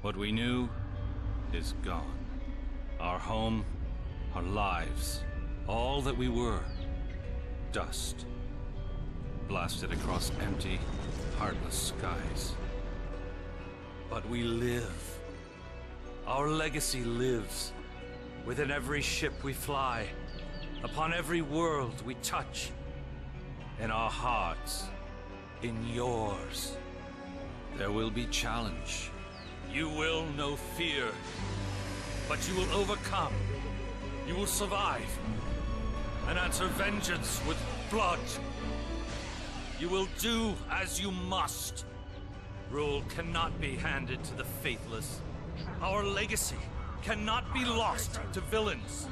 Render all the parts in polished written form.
What we knew is gone. Our home, our lives, all that we were. Dust. Blasted across empty, heartless skies. But we live. Our legacy lives. Within every ship we fly. Upon every world we touch. In our hearts. In yours. There will be challenge. You will know fear. But you will overcome. You will survive. And answer vengeance with blood. You will do as you must. Rule cannot be handed to the faithless. Our legacy cannot be lost to villains.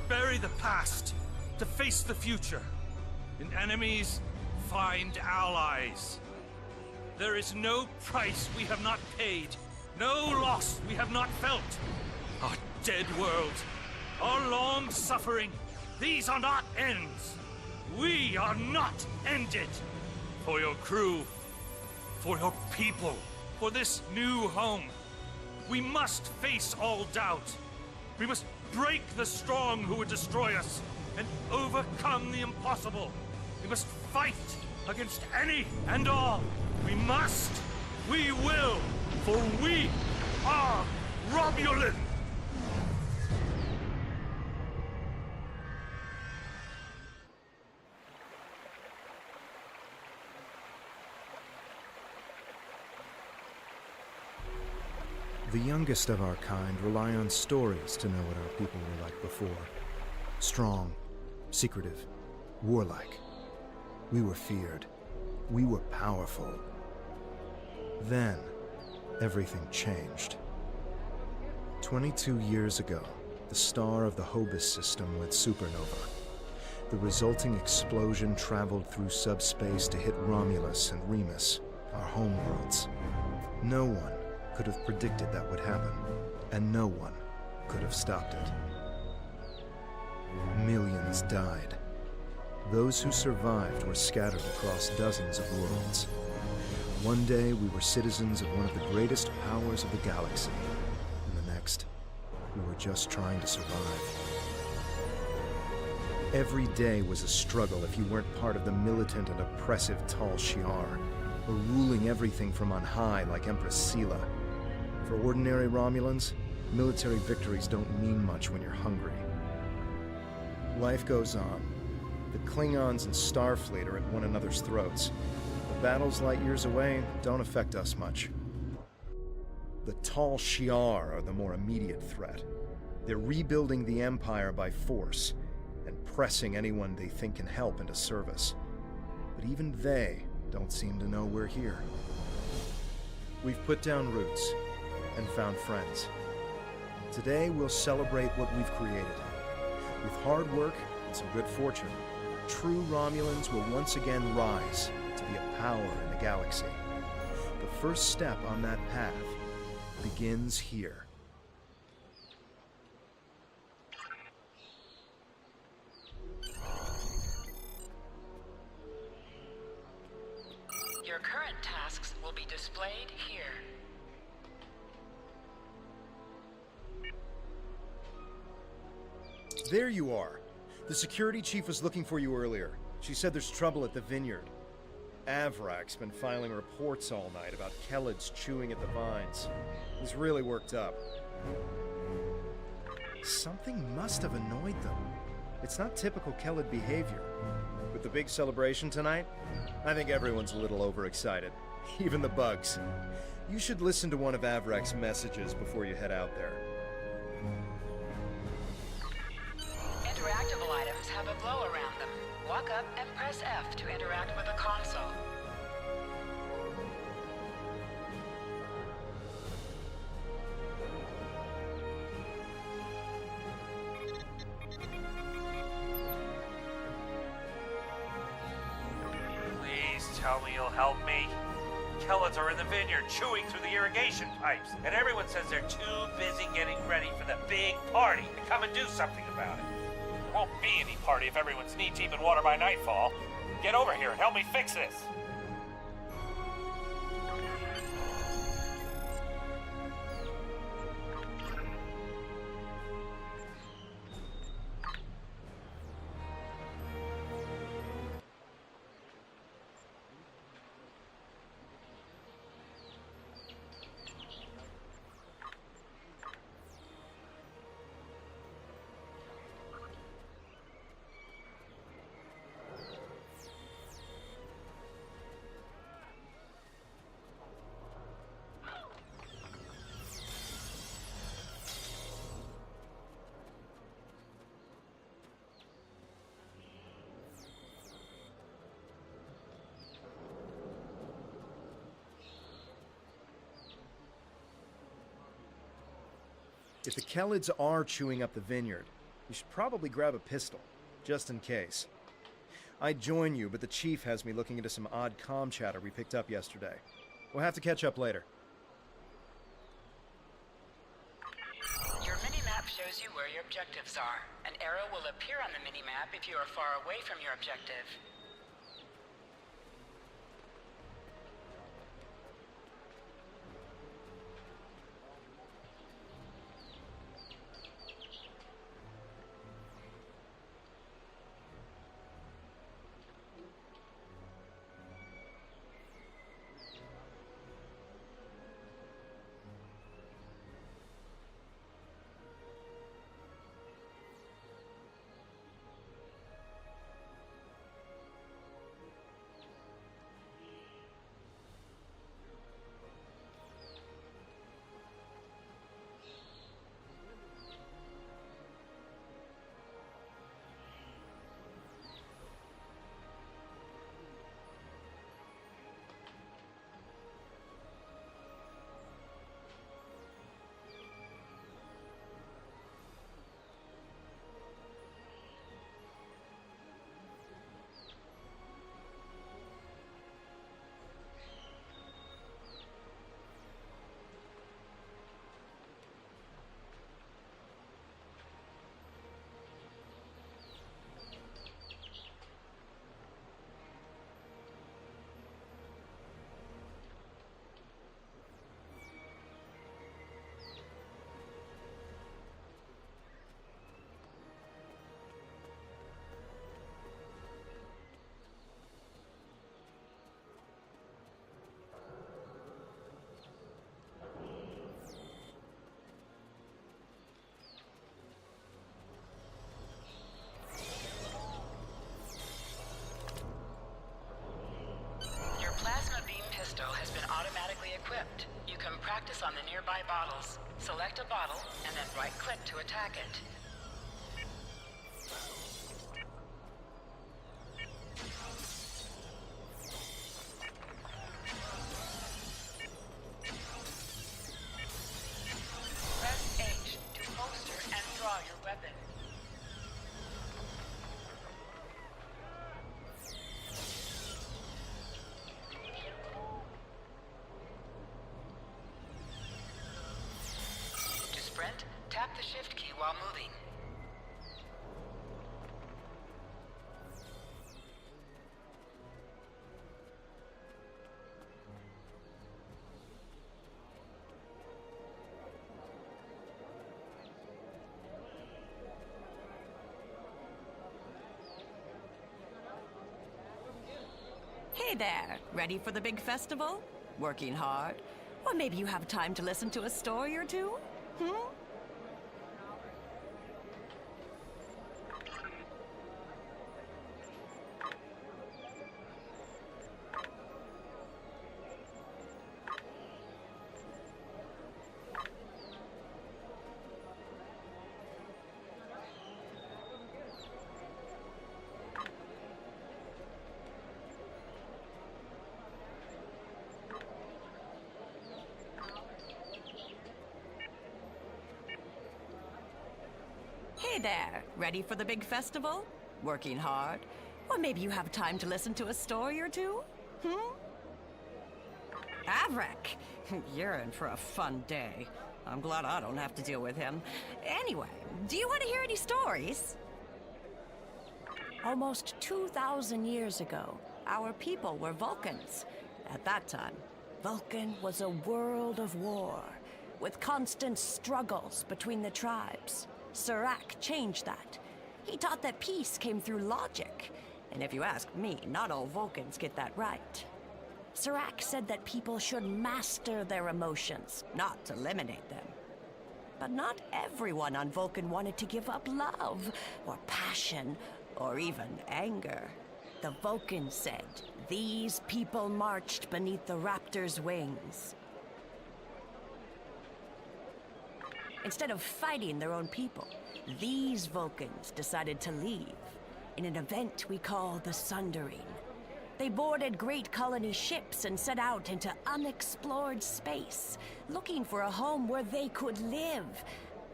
Bury the past to face the future. In enemies, find allies. There is no price we have not paid. No loss we have not felt. Our dead world, our long suffering, these are not ends. We are not ended. For your crew, for your people, for this new home, we must face all doubt. We must break the strong who would destroy us and overcome the impossible. We must fight against any and all. We must, we will, for we are Romulan! The youngest of our kind rely on stories to know what our people were like before. Strong, secretive, warlike. We were feared. We were powerful. Then, everything changed. 22 years ago, the star of the Hobus system went supernova. The resulting explosion traveled through subspace to hit Romulus and Remus, our homeworlds. No one could have predicted that would happen, and no one could have stopped it. Millions died. Those who survived were scattered across dozens of worlds. One day we were citizens of one of the greatest powers of the galaxy, and the next, we were just trying to survive. Every day was a struggle if you weren't part of the militant and oppressive Tal Shiar, or ruling everything from on high like Empress Sela. For ordinary Romulans, military victories don't mean much when you're hungry. Life goes on. The Klingons and Starfleet are at one another's throats. The battles light years away don't affect us much. The Tal Shiar are the more immediate threat. They're rebuilding the Empire by force, and pressing anyone they think can help into service. But even they don't seem to know we're here. We've put down roots and found friends. Today we'll celebrate what we've created. With hard work and some good fortune, true Romulans will once again rise to be a power in the galaxy. The first step on that path begins here. Your current tasks will be displayed here. There you are. The security chief was looking for you earlier. She said there's trouble at the vineyard. Avrak's been filing reports all night about Kellids chewing at the vines. He's really worked up. Something must have annoyed them. It's not typical Kellid behavior. With the big celebration tonight, I think everyone's a little overexcited. Even the bugs. You should listen to one of Avrak's messages before you head out there. Interactable items have a glow around them. Walk up and press F to interact with the console. Please tell me you'll help me. Kellids are in the vineyard chewing through the irrigation pipes, and everyone says they're too busy getting ready for the big party to come and do something about it. There won't be any party if everyone's knee-deep in water by nightfall. Get over here and help me fix this. If the Kellids are chewing up the vineyard, you should probably grab a pistol, just in case. I'd join you, but the chief has me looking into some odd comm chatter we picked up yesterday. We'll have to catch up later. Your mini-map shows you where your objectives are. An arrow will appear on the mini-map if you are far away from your objective. Has been automatically equipped. You can practice on the nearby bottles. Select a bottle, and then right-click to attack it. Press H to holster and draw your weapon. Tap the shift key while moving. Hey there, ready for the big festival? Working hard? Or maybe you have time to listen to a story or two? Hey there, ready for the big festival? Working hard? Or maybe you have time to listen to a story or two? Averick, you're in for a fun day. I'm glad I don't have to deal with him. Anyway, do you want to hear any stories? Almost 2,000 years ago, our people were Vulcans. At that time, Vulcan was a world of war, with constant struggles between the tribes. Serac changed that. He taught that peace came through logic. And if you ask me, not all Vulcans get that right. Serac said that people should master their emotions, not eliminate them. But not everyone on Vulcan wanted to give up love, or passion, or even anger. The Vulcans said, these people marched beneath the Raptor's wings. Instead of fighting their own people, these Vulcans decided to leave in an event we call the Sundering. They boarded great colony ships and set out into unexplored space, looking for a home where they could live.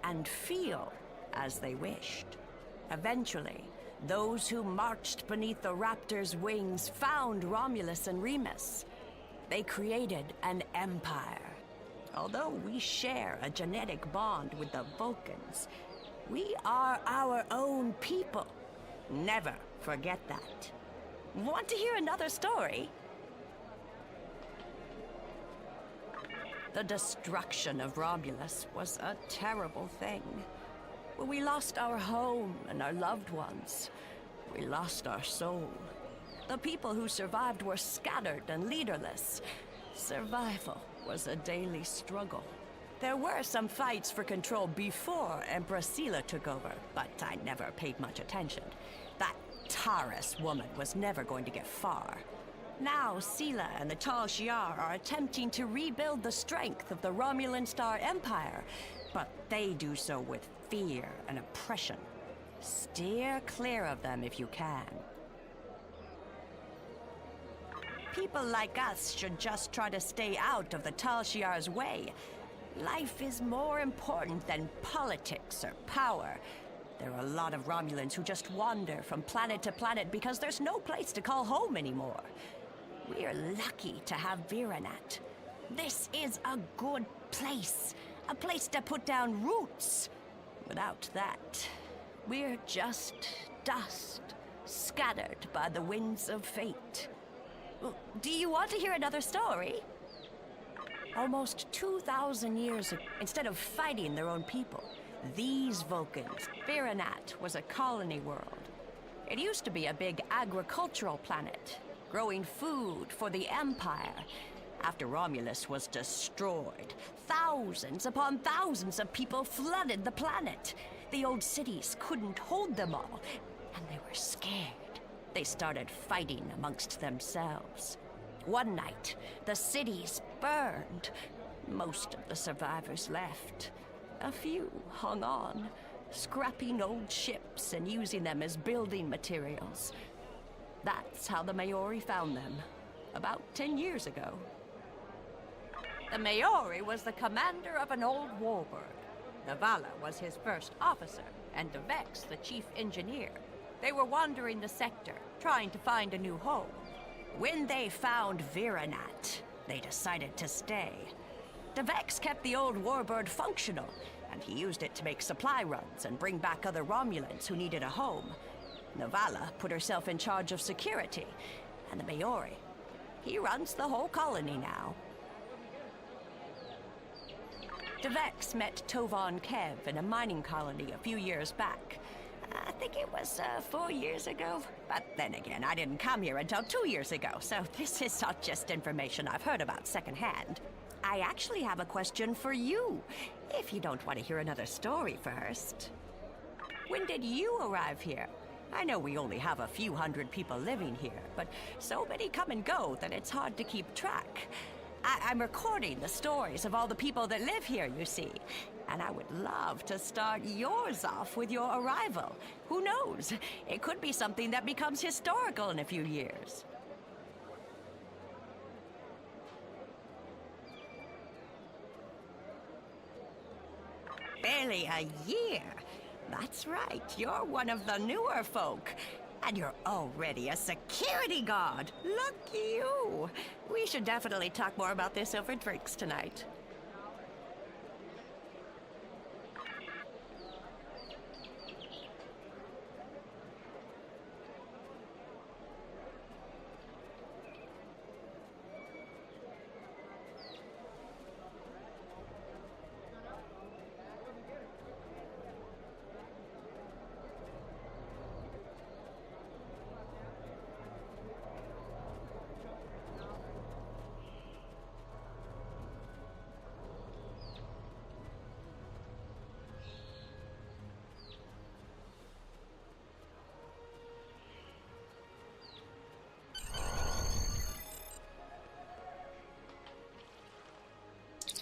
and feel as they wished. Eventually, those who marched beneath the Raptor's wings found Romulus and Remus. They created an empire. Although we share a genetic bond with the Vulcans, we are our own people. Never forget that. Want to hear another story? The destruction of Romulus was a terrible thing. When we lost our home and our loved ones, we lost our soul. The people who survived were scattered and leaderless. Survival was a daily struggle. There were some fights for control before Empress Sela took over, but I never paid much attention. That Taurus woman was never going to get far. Now Sela and the Tal Shiar are attempting to rebuild the strength of the Romulan Star Empire, but they do so with fear and oppression. Steer clear of them if you can. People like us should just try to stay out of the Tal Shiar's way. Life is more important than politics or power. There are a lot of Romulans who just wander from planet to planet because there's no place to call home anymore. We're lucky to have Viranat. This is a good place. A place to put down roots. Without that, we're just dust, scattered by the winds of fate. Do you want to hear another story? Almost 2,000 years ago, instead of fighting their own people, these Vulcans, Viranat was a colony world. It used to be a big agricultural planet, growing food for the Empire. After Romulus was destroyed, thousands upon thousands of people flooded the planet. The old cities couldn't hold them all, and they were scared. They started fighting amongst themselves. One night, the cities burned. Most of the survivors left. A few hung on, scrapping old ships and using them as building materials. That's how the Maori found them, about 10 years ago. The Maori was the commander of an old warbird. Navala was his first officer, and Devex the chief engineer. They were wandering the sector, trying to find a new home. When they found Viranat, they decided to stay. Devex kept the old warbird functional, and he used it to make supply runs and bring back other Romulans who needed a home. Navala put herself in charge of security, and the Maori, he runs the whole colony now. Devex met Tovan Kev in a mining colony a few years back. I think it was 4 years ago. But then again, I didn't come here until 2 years ago, so this is not just information I've heard about secondhand. I actually have a question for you, if you don't want to hear another story first. When did you arrive here? I know we only have a few hundred people living here, but so many come and go that it's hard to keep track. I'm recording the stories of all the people that live here, you see. And I would love to start yours off with your arrival. Who knows? It could be something that becomes historical in a few years. Barely a year. That's right, you're one of the newer folk. And you're already a security guard. Lucky you. We should definitely talk more about this over drinks tonight.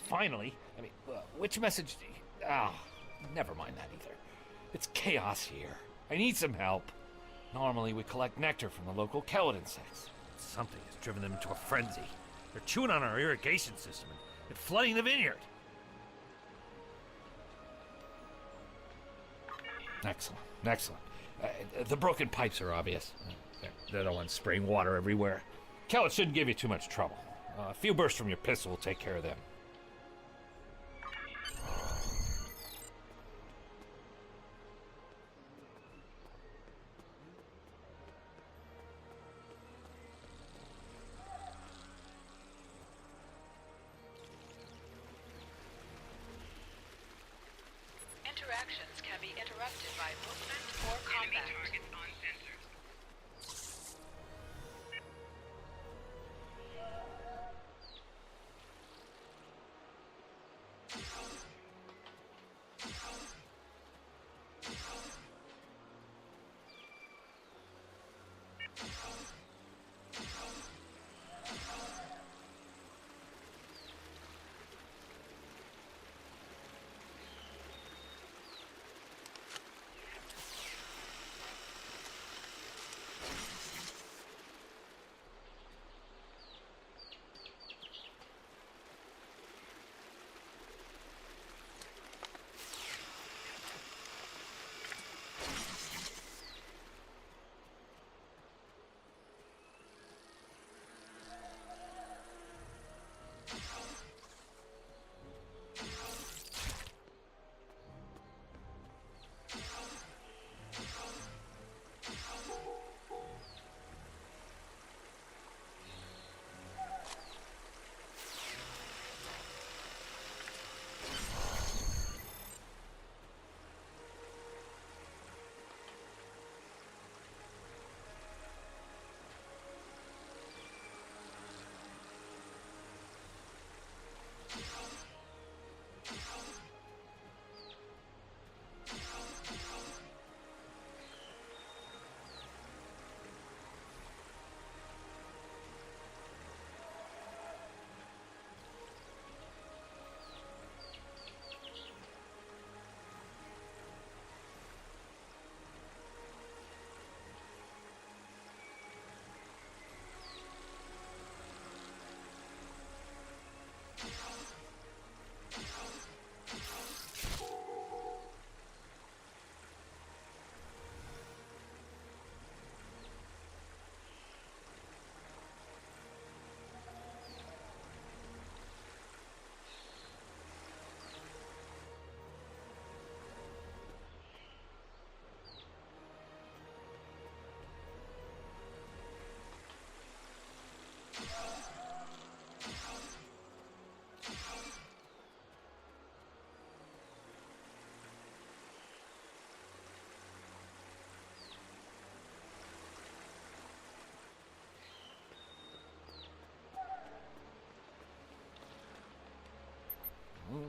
Finally? I mean, which message do you... Oh, never mind that either. It's chaos here. I need some help. Normally we collect nectar from the local kelid insects. Something has driven them into a frenzy. They're chewing on our irrigation system and flooding the vineyard. Excellent, excellent. The broken pipes are obvious. They're the ones spraying water everywhere. Kellett shouldn't give you too much trouble. A few bursts from your pistol will take care of them. Interactions can be interrupted by movement or combat.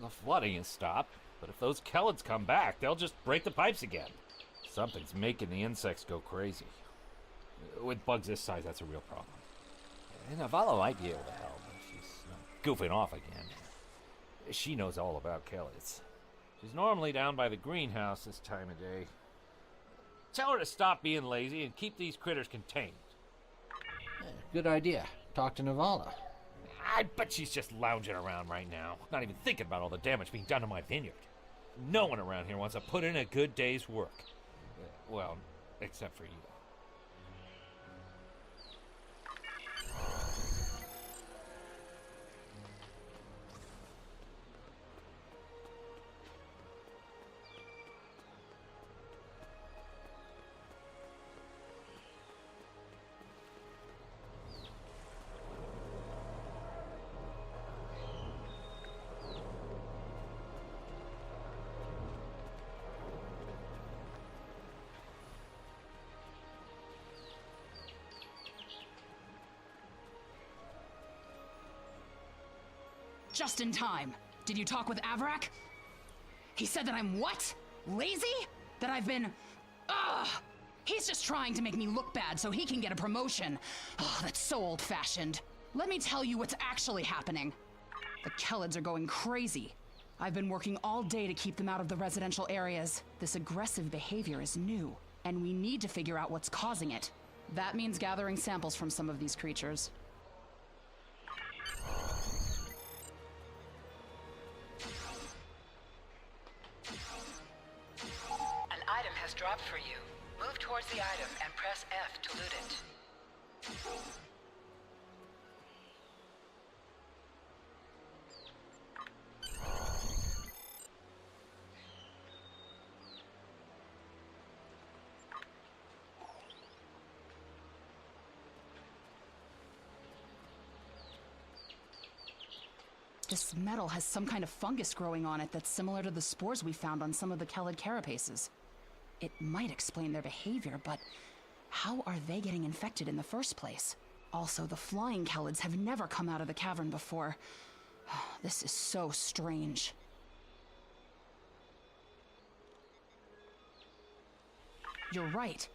The flooding has stopped, but if those Kellets come back, they'll just break the pipes again. Something's making the insects go crazy. With bugs this size, that's a real problem. And Navala might be able to help. She's goofing off again. She knows all about Kellets. She's normally down by the greenhouse this time of day. Tell her to stop being lazy and keep these critters contained. Good idea. Talk to Navala. I bet she's just lounging around right now, not even thinking about all the damage being done to my vineyard. No one around here wants to put in a good day's work. Well, except for you. Just in time. Did you talk with Avrak? He said that I'm what? Lazy? That I've been... Ugh! He's just trying to make me look bad so he can get a promotion. Oh, that's so old-fashioned. Let me tell you what's actually happening. The Kellets are going crazy. I've been working all day to keep them out of the residential areas. This aggressive behavior is new, and we need to figure out what's causing it. That means gathering samples from some of these creatures. An item has dropped for you. Move towards the item and press F to loot it. This metal has some kind of fungus growing on it that's similar to the spores we found on some of the Kelid carapaces. It might explain their behavior, but how are they getting infected in the first place? Also, the flying Kelids have never come out of the cavern before. This is so strange. You're right.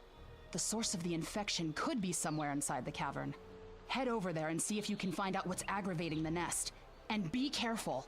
The source of the infection could be somewhere inside the cavern. Head over there and see if you can find out what's aggravating the nest. And be careful.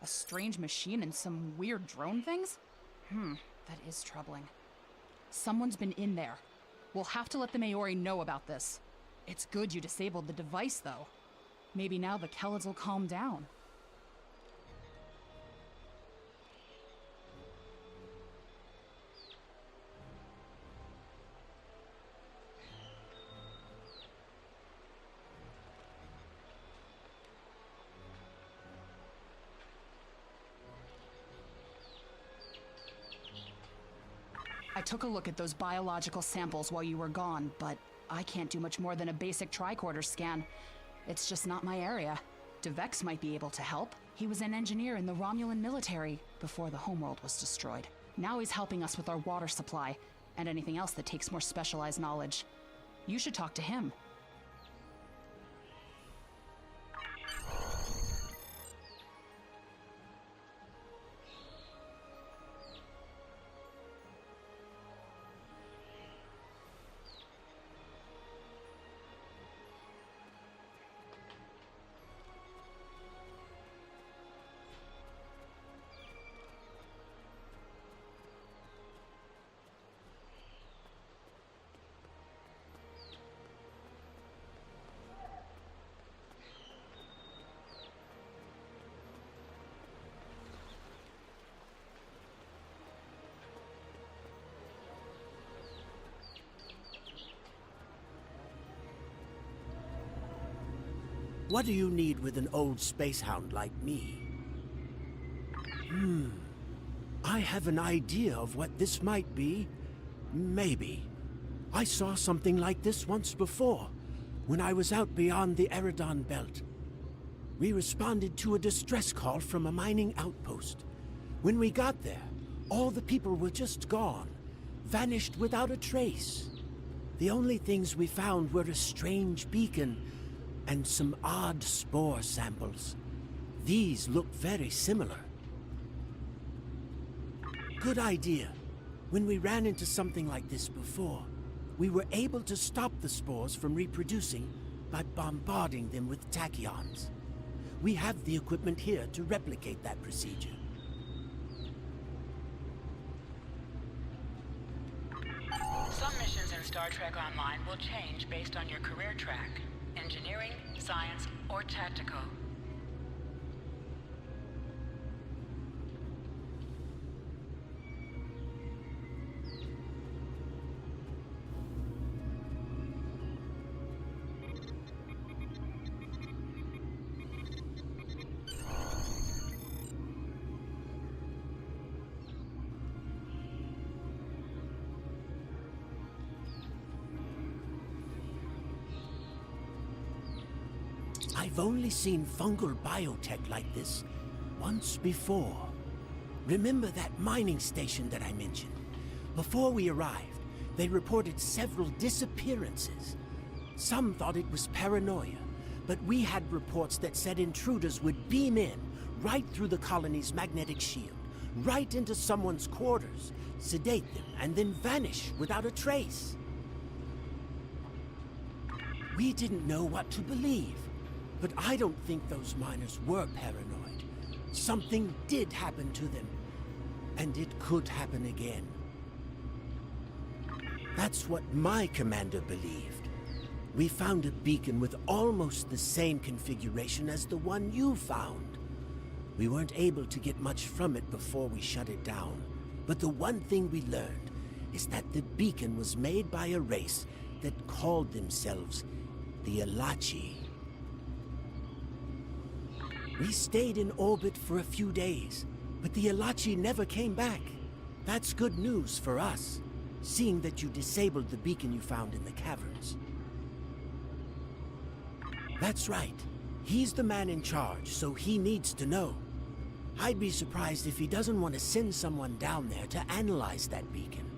A strange machine and some weird drone things? That is troubling. Someone's been in there. We'll have to let the Maori know about this. It's good you disabled the device, though. Maybe now the Kelids will calm down. took a look at those biological samples while you were gone, but I can't do much more than a basic tricorder scan. It's just not my area. DeVex might be able to help. He was an engineer in the Romulan military before the homeworld was destroyed. Now he's helping us with our water supply and anything else that takes more specialized knowledge. You should talk to him. What do you need with an old spacehound like me? I have an idea of what this might be. Maybe. I saw something like this once before, when I was out beyond the Eridon Belt. We responded to a distress call from a mining outpost. When we got there, all the people were just gone, vanished without a trace. The only things we found were a strange beacon and some odd spore samples. These look very similar. Good idea. When we ran into something like this before, we were able to stop the spores from reproducing by bombarding them with tachyons. We have the equipment here to replicate that procedure. Some missions in Star Trek Online will change based on your career track. Engineering, science, or tactical. I've only seen fungal biotech like this once before. Remember that mining station that I mentioned? Before we arrived, they reported several disappearances. Some thought it was paranoia, but we had reports that said intruders would beam in right through the colony's magnetic shield, right into someone's quarters, sedate them, and then vanish without a trace. We didn't know what to believe. But I don't think those miners were paranoid. Something did happen to them, and it could happen again. That's what my commander believed. We found a beacon with almost the same configuration as the one you found. We weren't able to get much from it before we shut it down. But the one thing we learned is that the beacon was made by a race that called themselves the Elachi. We stayed in orbit for a few days, but the Elachi never came back. That's good news for us, seeing that you disabled the beacon you found in the caverns. That's right. He's the man in charge, so he needs to know. I'd be surprised if he doesn't want to send someone down there to analyze that beacon.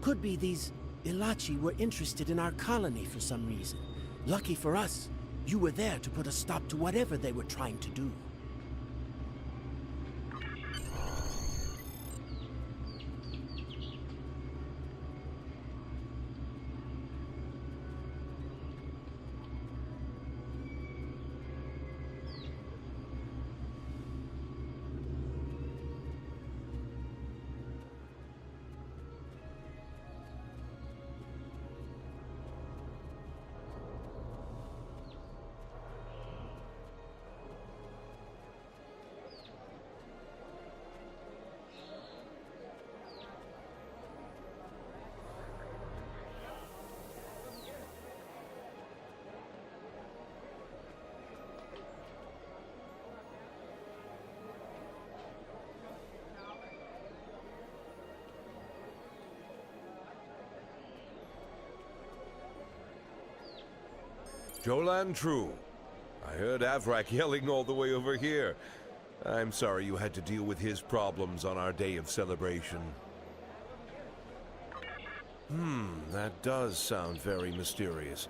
Could be these Elachi were interested in our colony for some reason. Lucky for us, you were there to put a stop to whatever they were trying to do. Jolan True. I heard Avrak yelling all the way over here. I'm sorry you had to deal with his problems on our day of celebration. That does sound very mysterious.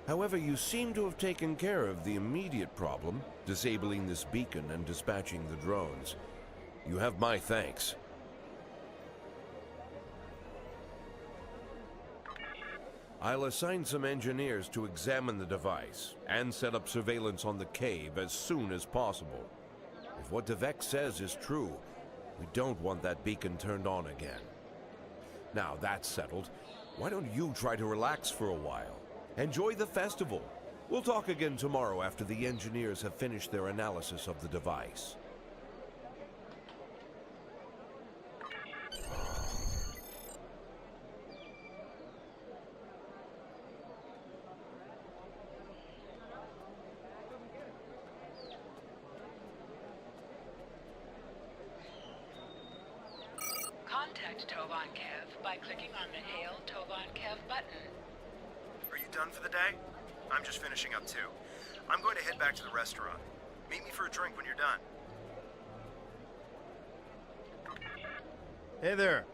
However, you seem to have taken care of the immediate problem, disabling this beacon and dispatching the drones. You have my thanks. I'll assign some engineers to examine the device and set up surveillance on the cave as soon as possible. If what Devek says is true, we don't want that beacon turned on again. Now that's settled, why don't you try to relax for a while? Enjoy the festival. We'll talk again tomorrow after the engineers have finished their analysis of the device. Contact Tovan Kev by clicking on the Hail Tovan Kev button. Are you done for the day? I'm just finishing up too. I'm going to head back to the restaurant. Meet me for a drink when you're done. Hey there.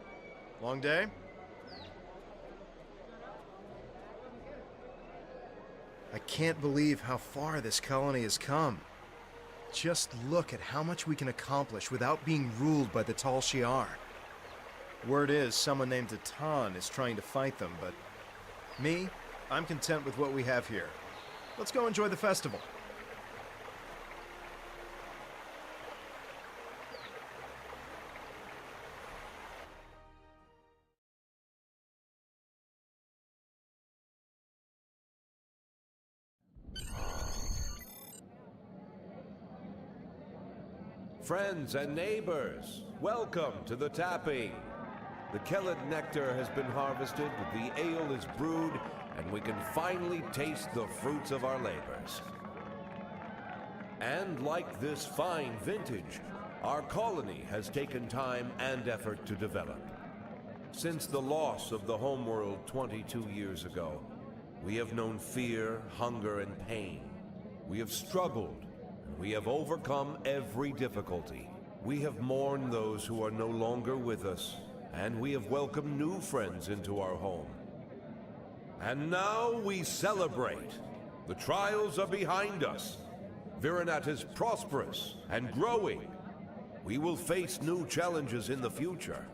Long day? I can't believe how far this colony has come. Just look at how much we can accomplish without being ruled by the Tal Shiar. Word is, someone named Atan is trying to fight them, but me, I'm content with what we have here. Let's go enjoy the festival. Friends and neighbors, welcome to the tapping. The Kellet nectar has been harvested, the ale is brewed, and we can finally taste the fruits of our labors. And like this fine vintage, our colony has taken time and effort to develop. Since the loss of the homeworld 22 years ago, we have known fear, hunger, and pain. We have struggled, and we have overcome every difficulty. We have mourned those who are no longer with us, and we have welcomed new friends into our home. And now we celebrate. The trials are behind us. Virinat is prosperous and growing. We will face new challenges in the future,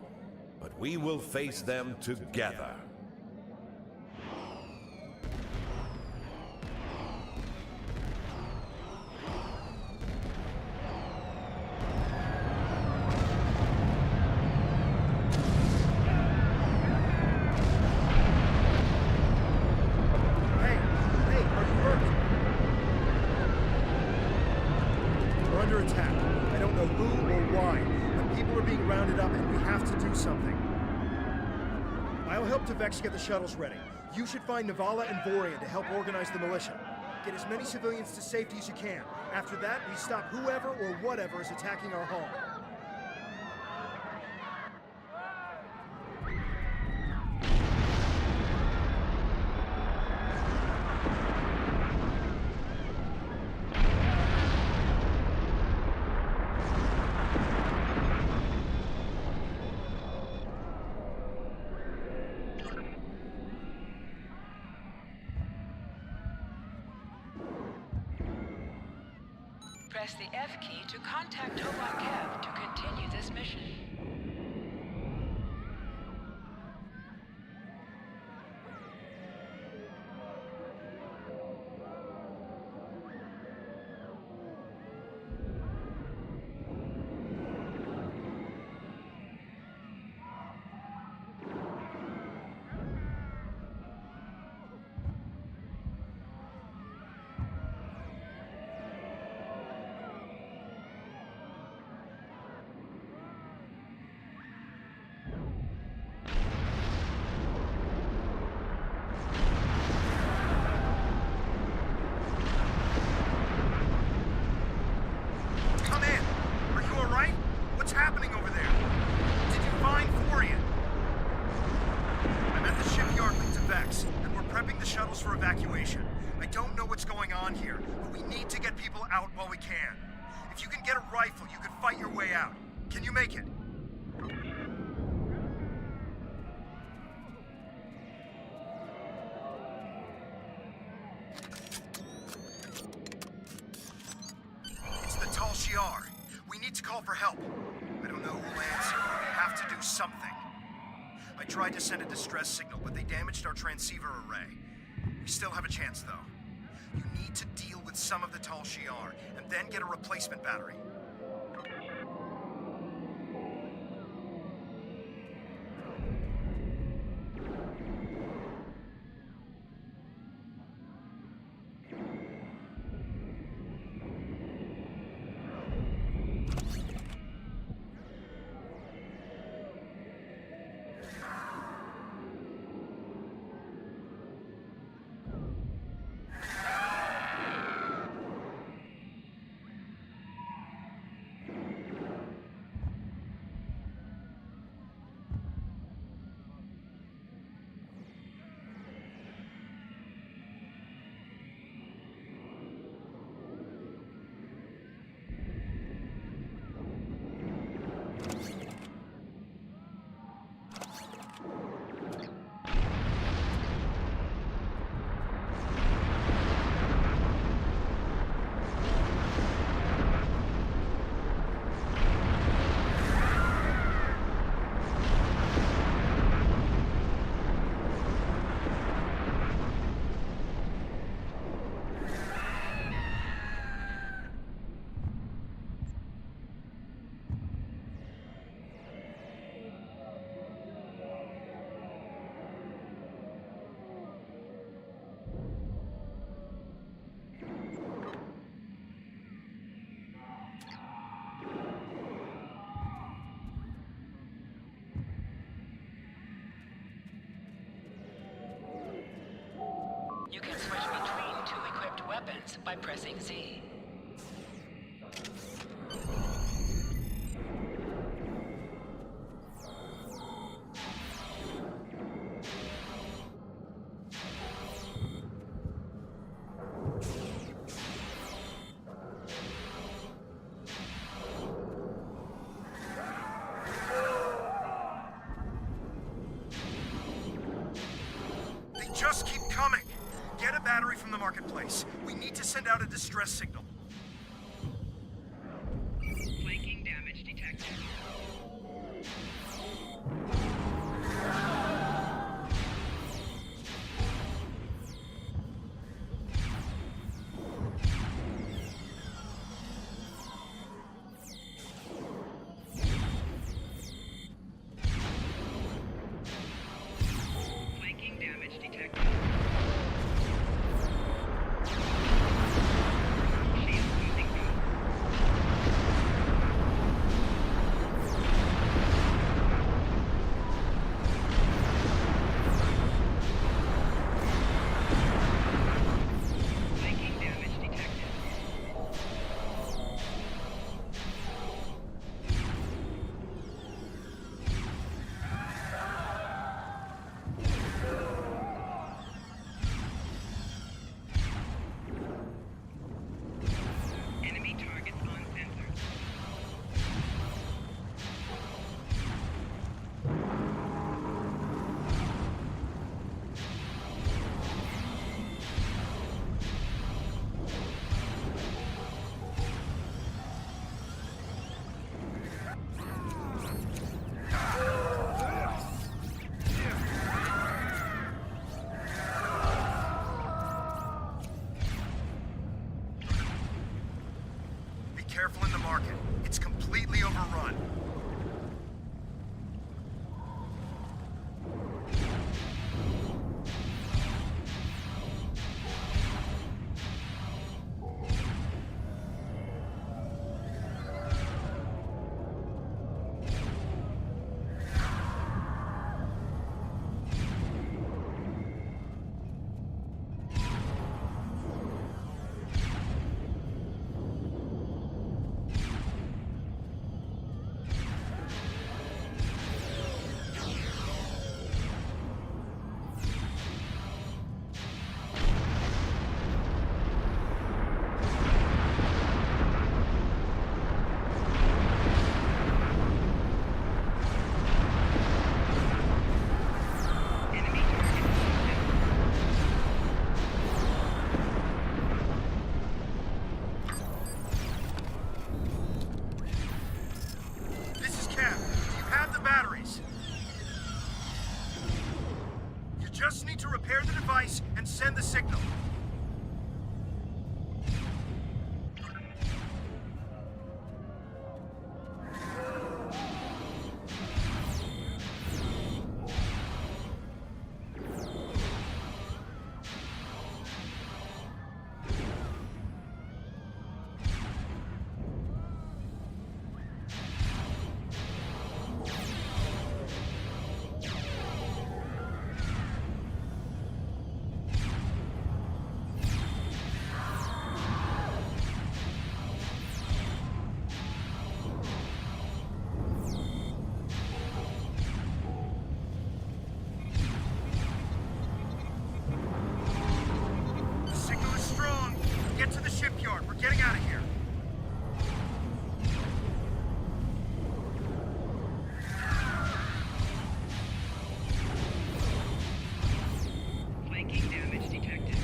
but we will face them together. Devek's get the shuttles ready. You should find Navala and Vorian to help organize the militia. Get as many civilians to safety as you can. After that, we stop whoever or whatever is attacking our home. Press the F key to contact Tovan Kev to continue this mission. all we can. If you can get a rifle, you can fight your way out. Can you make it? It's the Tal Shiar. We need to call for help. I don't know who will answer, but we have to do something. I tried to send a distress signal, but they damaged our transceiver array. We still have a chance, though. You need to deal with some of the Tal Shiar, and then get a replacement battery. You can switch between two equipped weapons by pressing Z. They just keep coming! Get a battery from the marketplace. We need to send out a distress signal. Flanking damage detected. Flanking damage detected. Shield losing power. device and send the signal. Get to the shipyard. We're getting out of here. Flanking damage detected.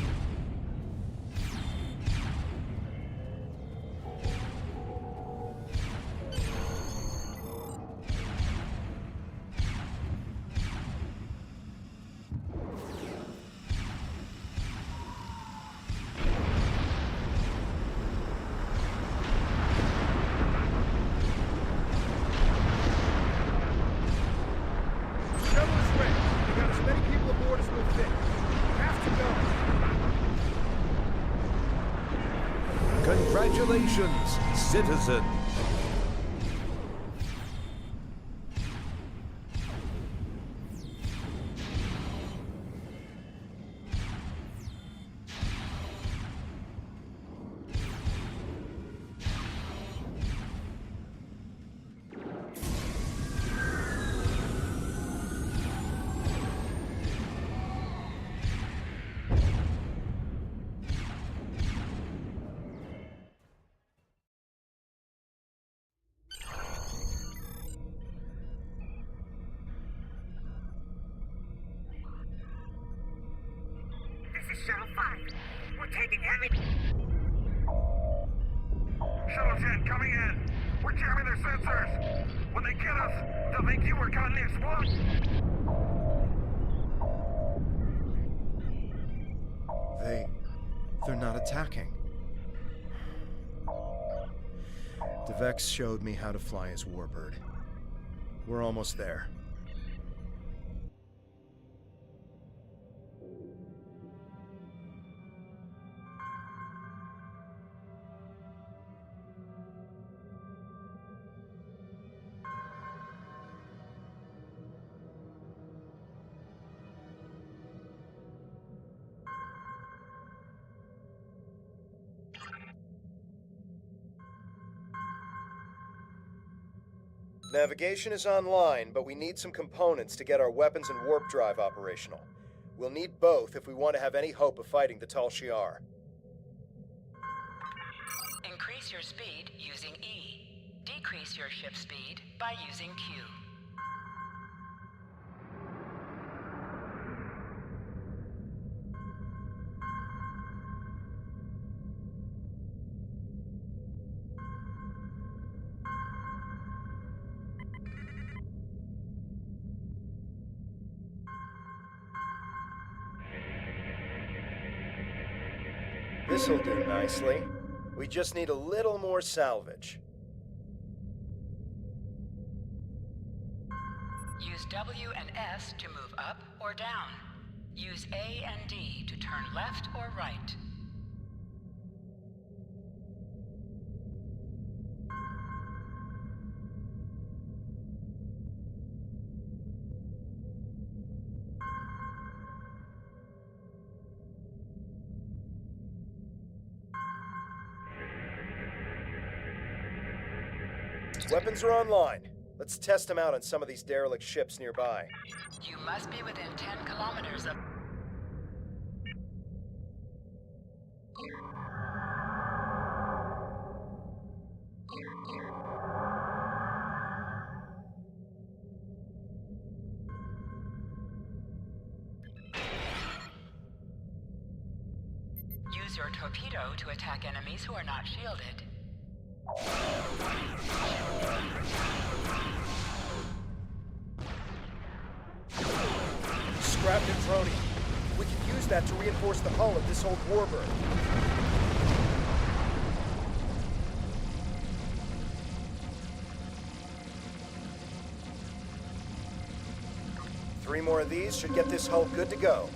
Congratulations, citizen. Shuttle 5. We're taking heavy... Shuttle 10 coming in. We're jamming their sensors. When they get us, they'll think you were caught in the explosion. They're not attacking. Devex showed me how to fly his warbird. We're almost there. Navigation is online, but we need some components to get our weapons and warp drive operational. We'll need both if we want to have any hope of fighting the Tal Shiar. Increase your speed using E. Decrease your ship speed by using Q. This'll do nicely. We just need a little more salvage. Use W and S to move up or down. Use A and D to turn left or right. Weapons are online. Let's test them out on some of these derelict ships nearby. You must be within 10 kilometers of... Use your torpedo to attack enemies who are not shielded. Scrapped and Brony. We Use that to reinforce the hull of this old warbird. Three more of these should get this hull good to go.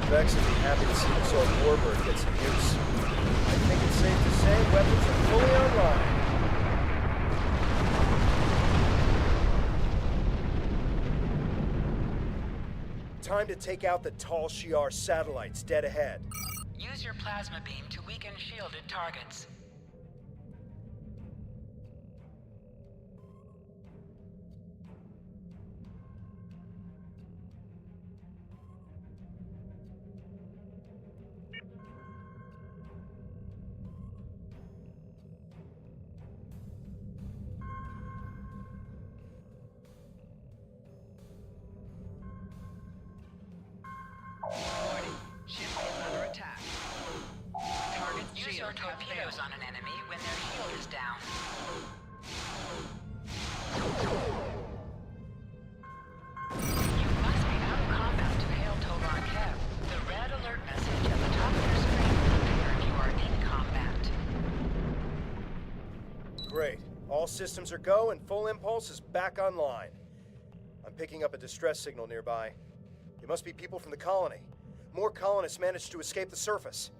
Vex would be happy to see this old warbird get some use. I think it's safe to say weapons are fully online. Time to take out the Tal Shiar satellites dead ahead. Use your plasma beam to weaken shielded targets. Use your torpedoes on an enemy when their shield is down. You must be out of combat to hail Tovar Kev. The red alert message at the top of your screen will appear if you are in combat. Great. All systems are go and Full Impulse is back online. I'm picking up a distress signal nearby. It must be people from the colony. More colonists managed to escape the surface.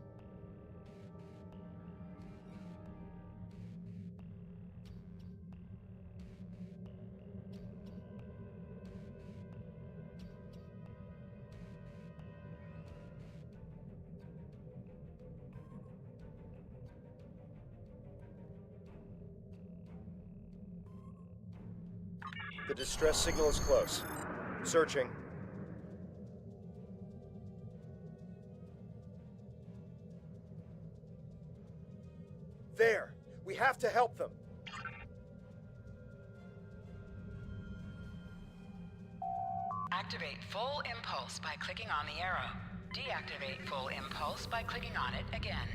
The distress signal is close. Searching. There! We have to help them! Activate Full Impulse by clicking on the arrow. Deactivate Full Impulse by clicking on it again.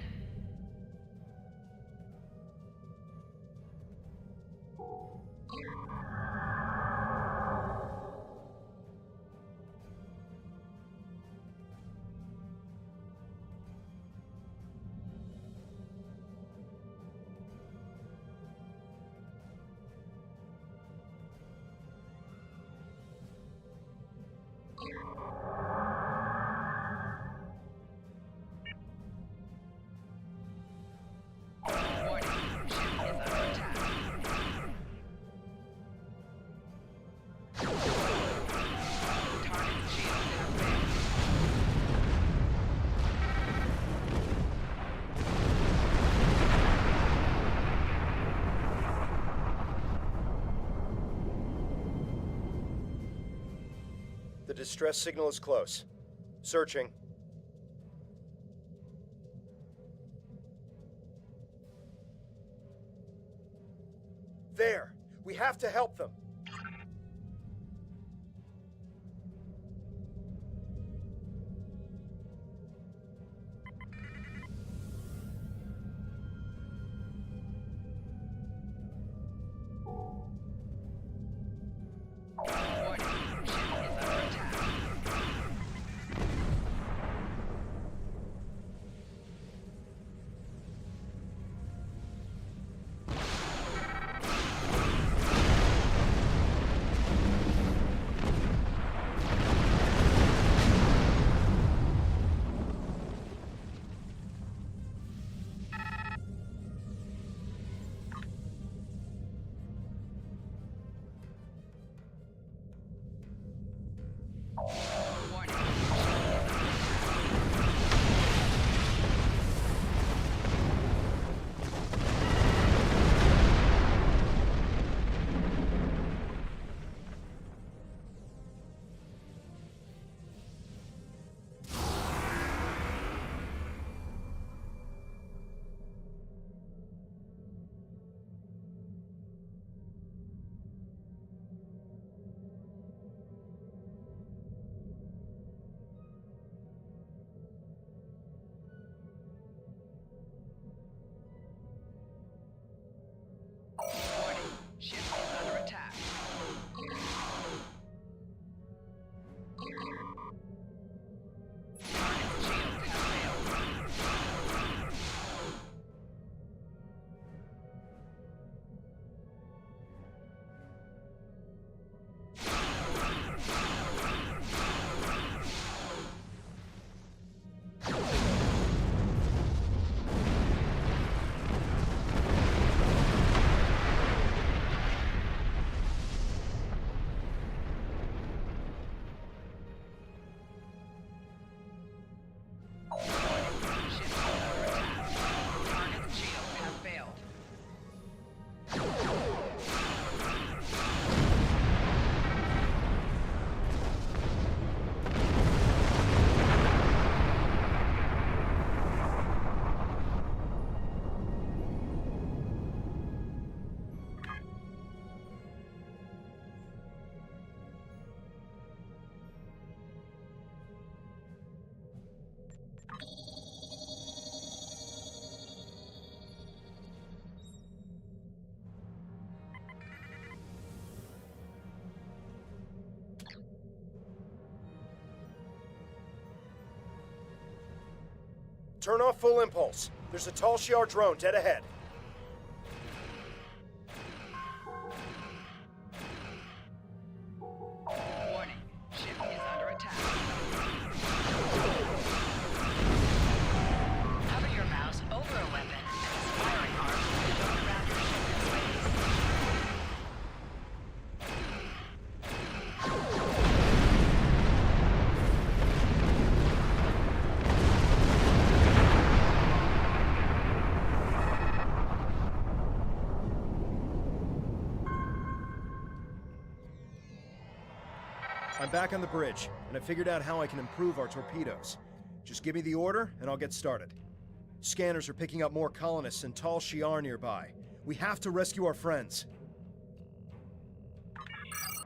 The distress signal is close. Searching. There! We have to help them! Turn off full impulse. There's a Tal Shiar drone dead ahead. Warning. Ship is under attack. Hover your mouse over a weapon and its firing arm will be shown around your ship in space. I'm back on the bridge, and I figured out how I can improve our torpedoes. Just give me the order, and I'll get started. Scanners are picking up more colonists in Tal Shiar nearby. We have to rescue our friends.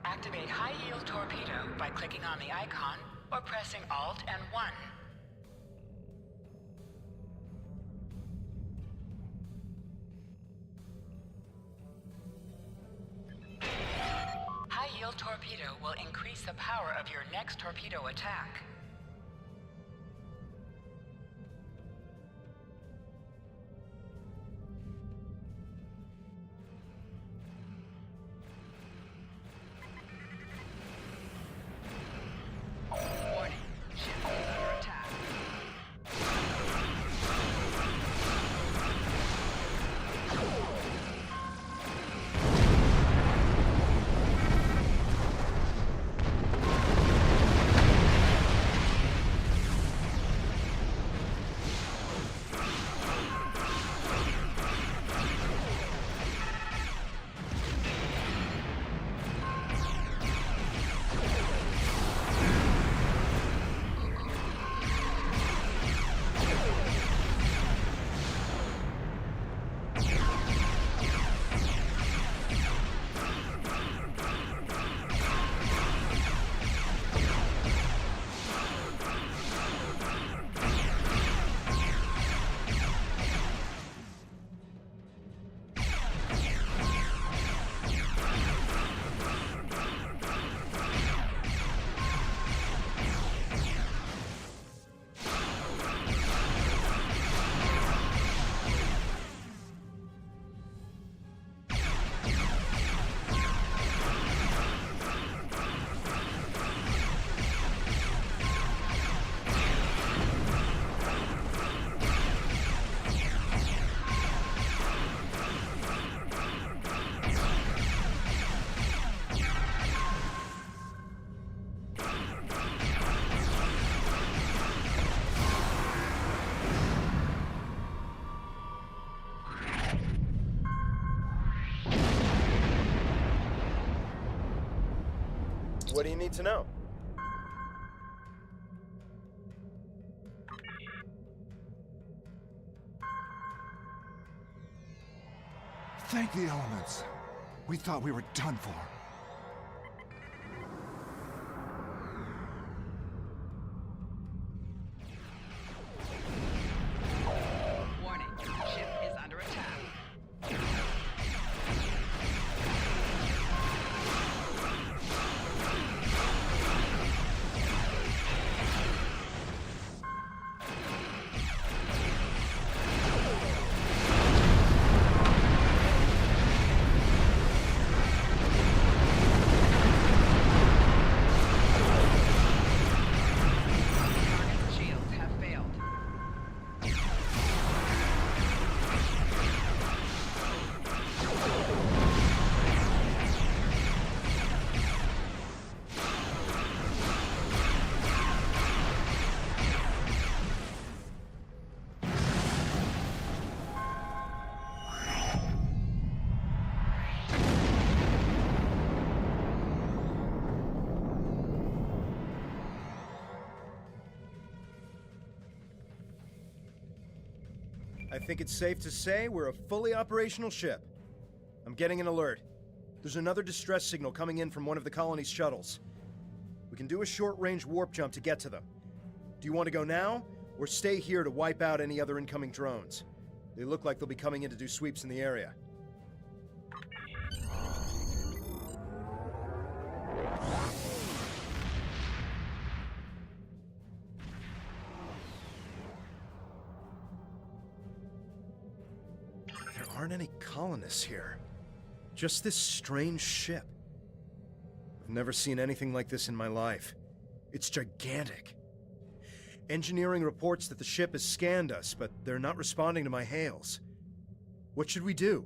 Activate high-yield torpedo by clicking on the icon or pressing Alt and 1. High-yield torpedo will increase the power of your next torpedo attack. Warning. Ship is under attack. What do you need to know? Thank the elements. We thought we were done for. Warning. Ship is under attack. Target's shields have failed. I think it's safe to say we're a fully operational ship. I'm getting an alert. There's another distress signal coming in from one of the colony's shuttles. We can do a short-range warp jump to get to them. Do you want to go now, or stay here to wipe out any other incoming drones? They look like they'll be coming in to do sweeps in the area. aren't any colonists here. Just this strange ship. I've never seen anything like this in my life. It's gigantic. Engineering reports that the ship has scanned us, but they're not responding to my hails. What should we do?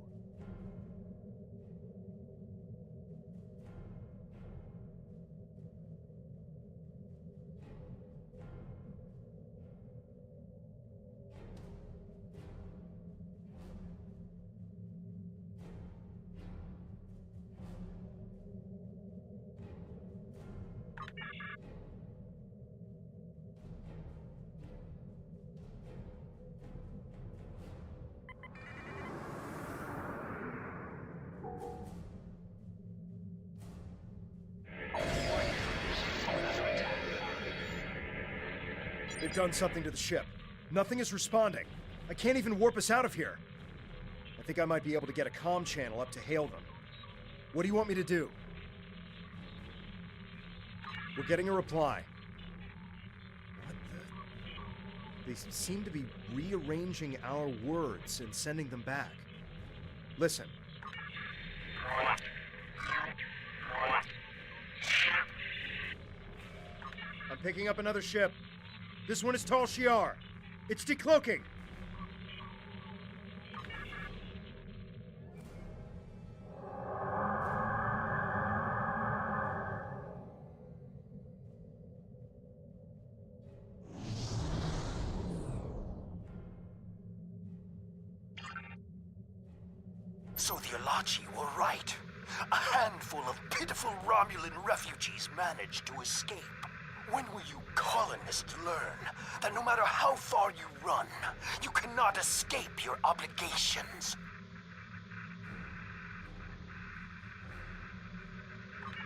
They've done something to the ship. Nothing is responding. I can't even warp us out of here. I think I might be able to get a comm channel up to hail them. What do you want me to do? We're getting a reply. What the? They seem to be rearranging our words and sending them back. Listen. I'm picking up another ship. This one is Tal Shiar. It's decloaking. So the Alachi were right. A handful of pitiful Romulan refugees managed to escape. When will you colonists learn that no matter how far you run, you cannot escape your obligations?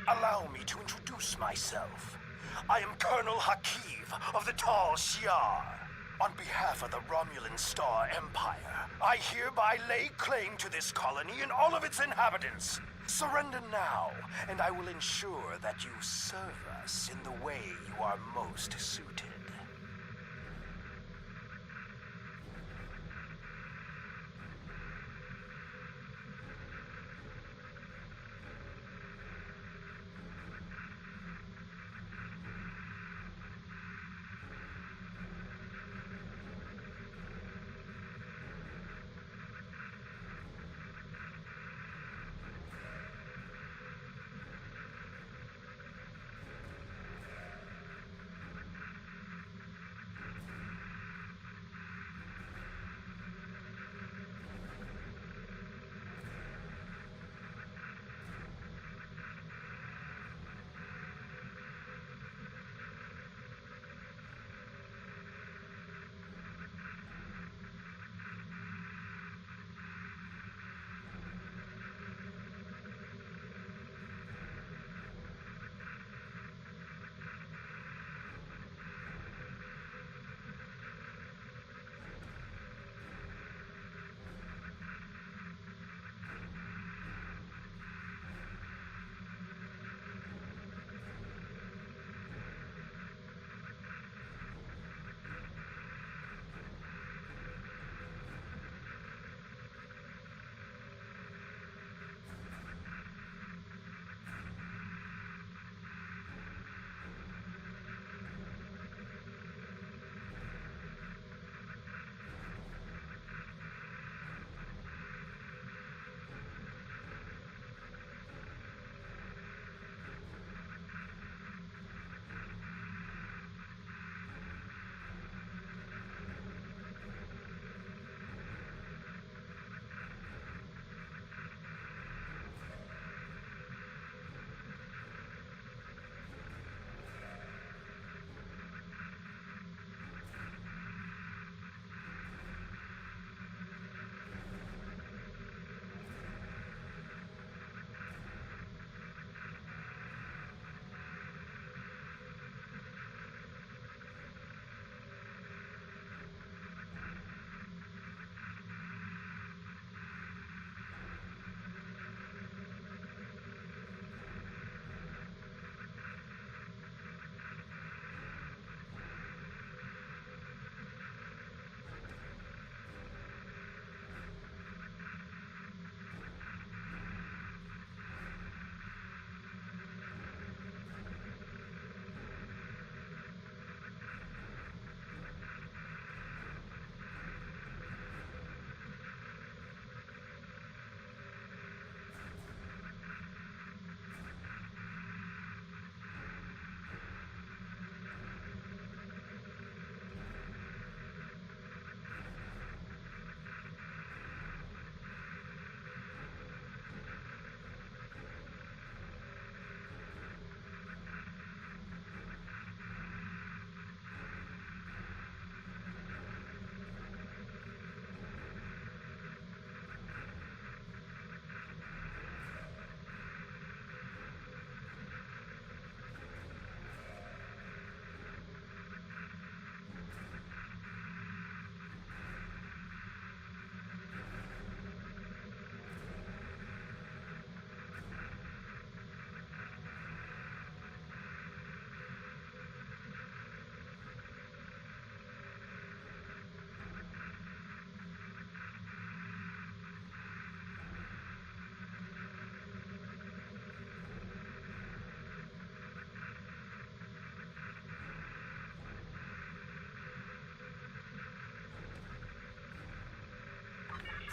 Allow me to introduce myself. I am Colonel Hakiv of the Tal Shiar. On behalf of the Romulan Star Empire, I hereby lay claim to this colony and all of its inhabitants. Surrender now, and I will ensure that you serve us in the way you are most suited.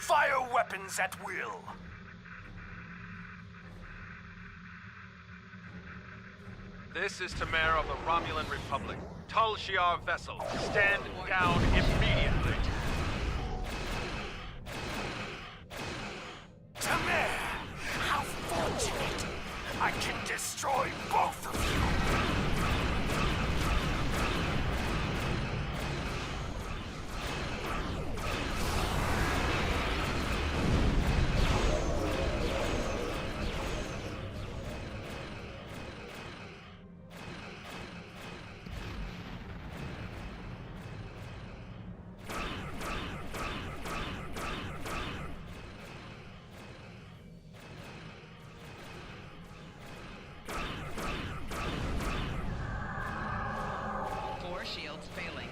Fire weapons at will. This is Tamara of the Romulan Republic. Tal Shiar vessel, stand down immediately. Tamara! How fortunate! I can destroy both of you! Shields failing.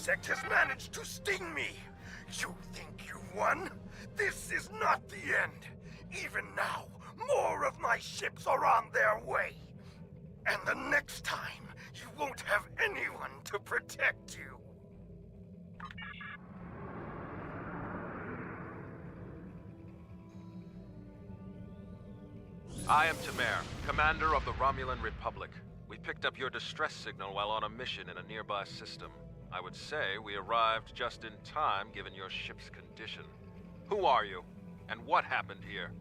insect has managed to sting me. You think you won? This is not the end. Even now, more of my ships are on their way. And the next time, you won't have anyone to protect you. I am Tamer, commander of the Romulan Republic. We picked up your distress signal while on a mission in a nearby system. I would say we arrived just in time given your ship's condition. Who are you? And what happened here?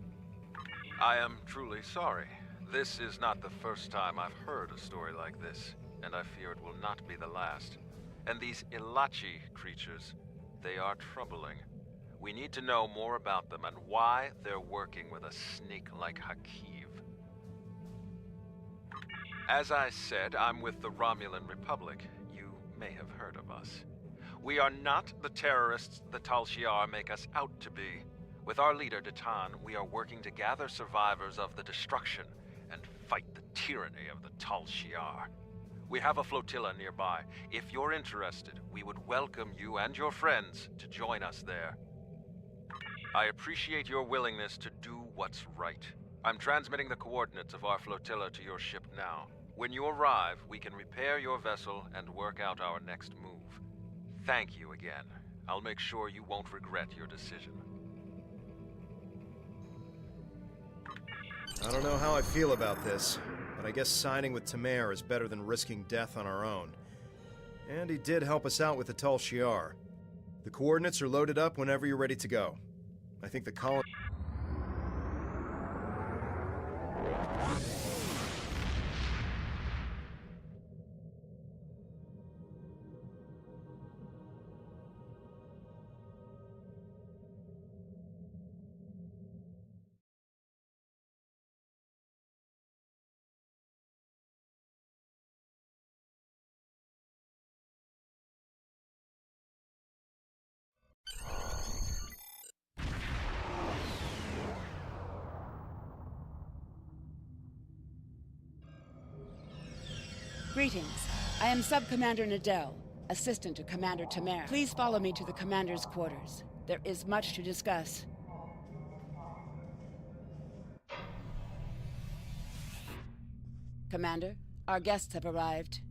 I am truly sorry. This is not the first time I've heard a story like this, and I fear it will not be the last. And these Ilachi creatures, they are troubling. We need to know more about them and why they're working with a snake like Hakiv. As I said, I'm with the Romulan Republic. You may have heard of us. We are not the terrorists the Tal Shiar make us out to be. With our leader, Datan, we are working to gather survivors of the destruction and fight the tyranny of the Tal Shiar. We have a flotilla nearby. If you're interested, we would welcome you and your friends to join us there. I appreciate your willingness to do what's right. I'm transmitting the coordinates of our flotilla to your ship now. When you arrive, we can repair your vessel and work out our next move. Thank you again. I'll make sure you won't regret your decision. I don't know how I feel about this, but I guess siding with Tamer is better than risking death on our own. And he did help us out with the Tal Shiar. The coordinates are loaded up whenever you're ready to go. I think the colony... Greetings. I am Sub-Commander Nadell, assistant to Commander Tamer. Please follow me to the Commander's quarters. There is much to discuss. Commander, our guests have arrived.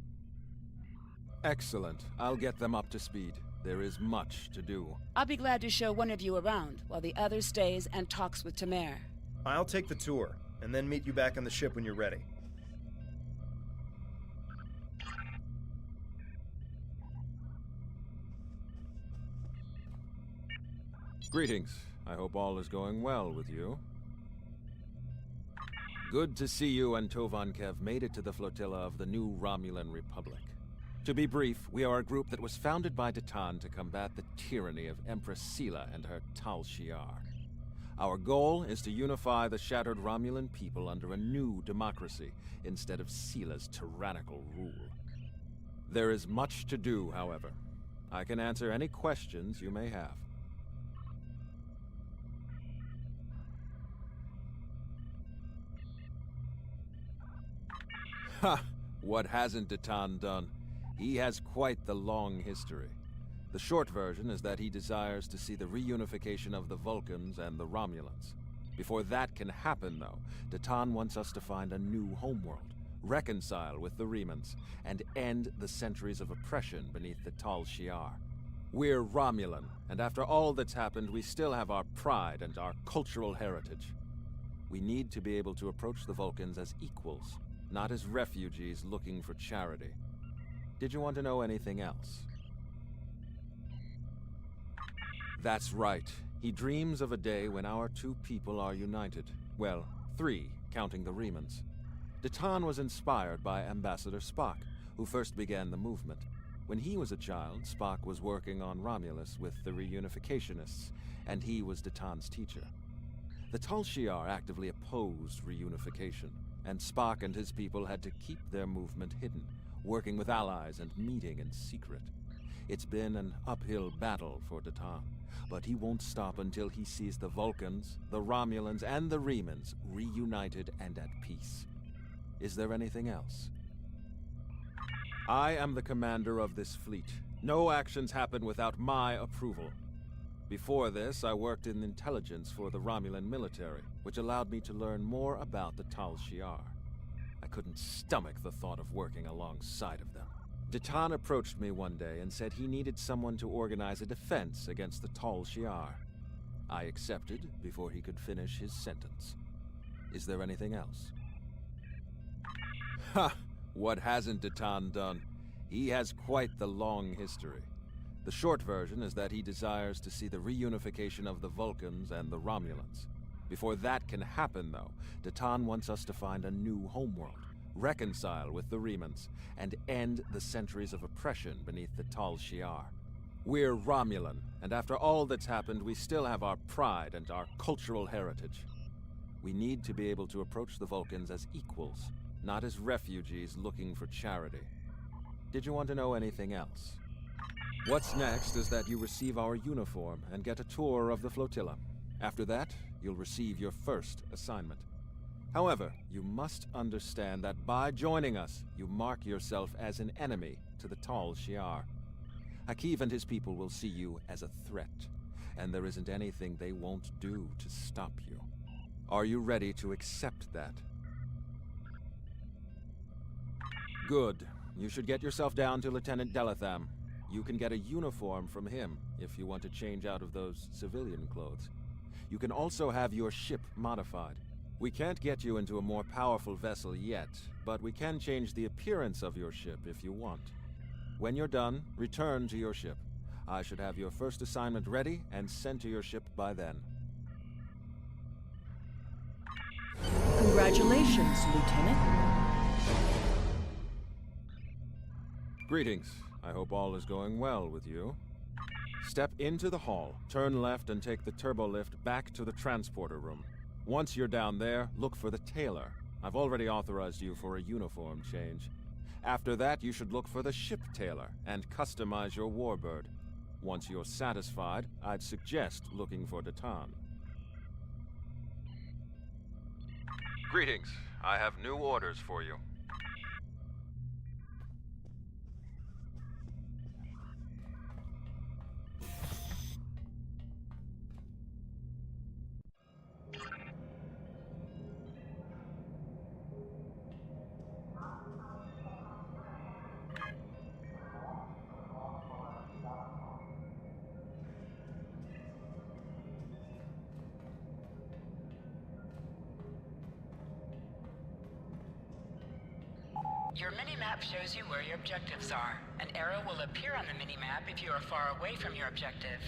Excellent. I'll get them up to speed. There is much to do. I'll be glad to show one of you around, while the other stays and talks with Tamer. I'll take the tour, and then meet you back on the ship when you're ready. Greetings. I hope all is going well with you. Good to see you and Tovankev made it to the flotilla of the new Romulan Republic. To be brief, we are a group that was founded by Datan to combat the tyranny of Empress Sela and her Tal Shiar. Our goal is to unify the shattered Romulan people under a new democracy instead of Sela's tyrannical rule. There is much to do, however. I can answer any questions you may have. Ha! What hasn't Datan done? He has quite the long history. The short version is that he desires to see the reunification of the Vulcans and the Romulans. Before that can happen, though, Datan wants us to find a new homeworld, reconcile with the Remans, and end the centuries of oppression beneath the Tal Shiar. We're Romulan, and after all that's happened, we still have our pride and our cultural heritage. We need to be able to approach the Vulcans as equals, not as refugees looking for charity. Did you want to know anything else? That's right. He dreams of a day when our two people are united. Well, three, counting the Remans. Datan was inspired by Ambassador Spock, who first began the movement. When he was a child, Spock was working on Romulus with the reunificationists, and he was Datan's teacher. The Tal Shiar actively opposed reunification, and Spock and his people had to keep their movement hidden, working with allies and meeting in secret. It's been an uphill battle for Datan, but he won't stop until he sees the Vulcans, the Romulans, and the Remans reunited and at peace. Is there anything else? I am the commander of this fleet. No actions happen without my approval. Before this, I worked in intelligence for the Romulan military, which allowed me to learn more about the Tal Shiar. I couldn't stomach the thought of working alongside of them. Datan approached me one day and said he needed someone to organize a defense against the Tal Shiar. I accepted before he could finish his sentence. Is there anything else? Ha! What hasn't Datan done? He has quite the long history. The short version is that he desires to see the reunification of the Vulcans and the Romulans. Before that can happen, though, Datan wants us to find a new homeworld, reconcile with the Remans, and end the centuries of oppression beneath the Tal Shiar. We're Romulan, and after all that's happened, we still have our pride and our cultural heritage. We need to be able to approach the Vulcans as equals, not as refugees looking for charity. Did you want to know anything else? What's next is that you receive our uniform and get a tour of the flotilla. After that, you'll receive your first assignment. However, you must understand that by joining us, you mark yourself as an enemy to the Tal Shiar. Hakiv and his people will see you as a threat, and there isn't anything they won't do to stop you. Are you ready to accept that? Good. You should get yourself down to Lieutenant Delatham. You can get a uniform from him if you want to change out of those civilian clothes. You can also have your ship modified. We can't get you into a more powerful vessel yet, but we can change the appearance of your ship if you want. When you're done, return to your ship. I should have your first assignment ready and sent to your ship by then. Congratulations, Lieutenant. Greetings. I hope all is going well with you. Step into the hall, turn left and take the turbo lift back to the transporter room. Once you're down there, look for the tailor. I've already authorized you for a uniform change. After that, you should look for the ship tailor and customize your warbird. Once you're satisfied, I'd suggest looking for Datan. Greetings. I have new orders for you. Your mini-map shows you where your objectives are. An arrow will appear on the mini-map if you are far away from your objective.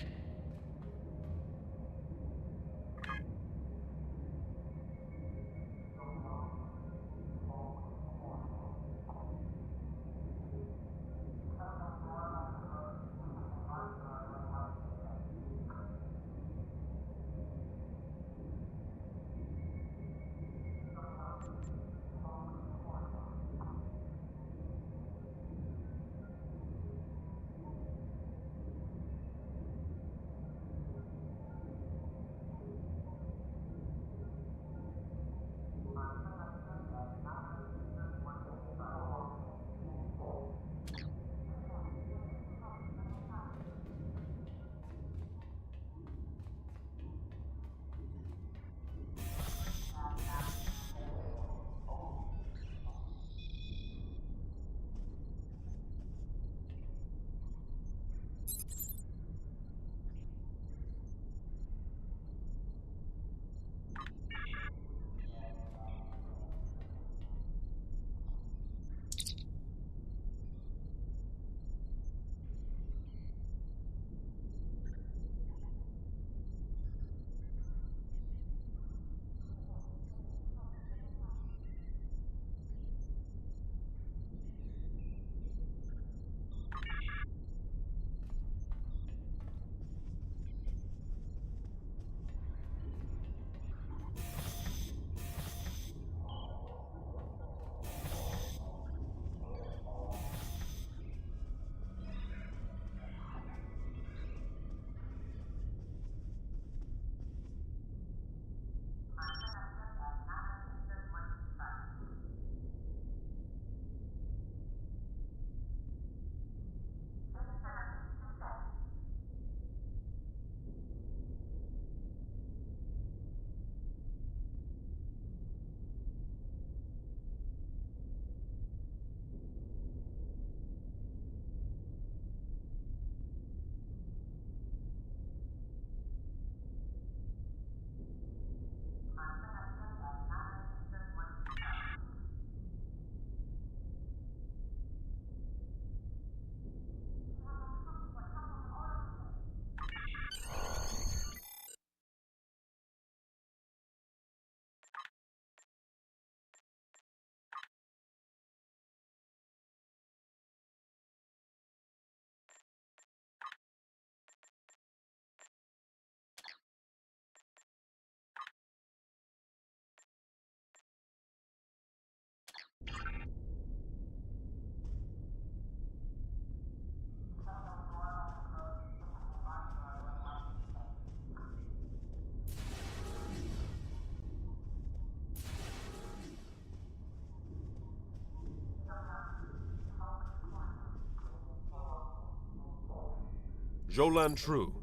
Jolan True,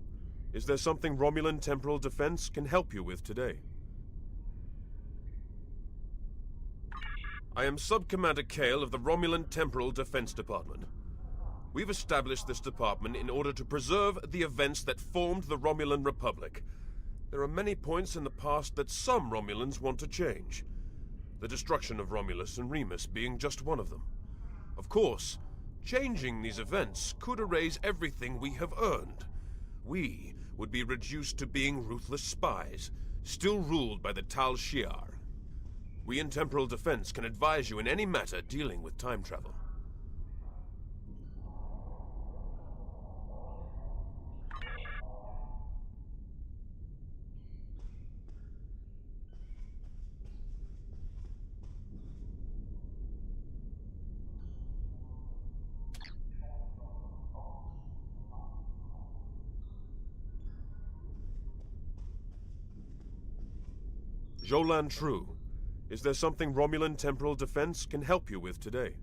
Is there something Romulan Temporal Defense can help you with today? I am Sub-Commander Kale of the Romulan Temporal Defense Department. We've established this department in order to preserve the events that formed the Romulan Republic. There are many points in the past that some Romulans want to change. The destruction of Romulus and Remus being just one of them. Of course, changing these events could erase everything we have earned. We would be reduced to being ruthless spies, still ruled by the Tal Shiar. We in Temporal Defense can advise you in any matter dealing with time travel. Jolan True, is there something Romulan Temporal Defense can help you with today?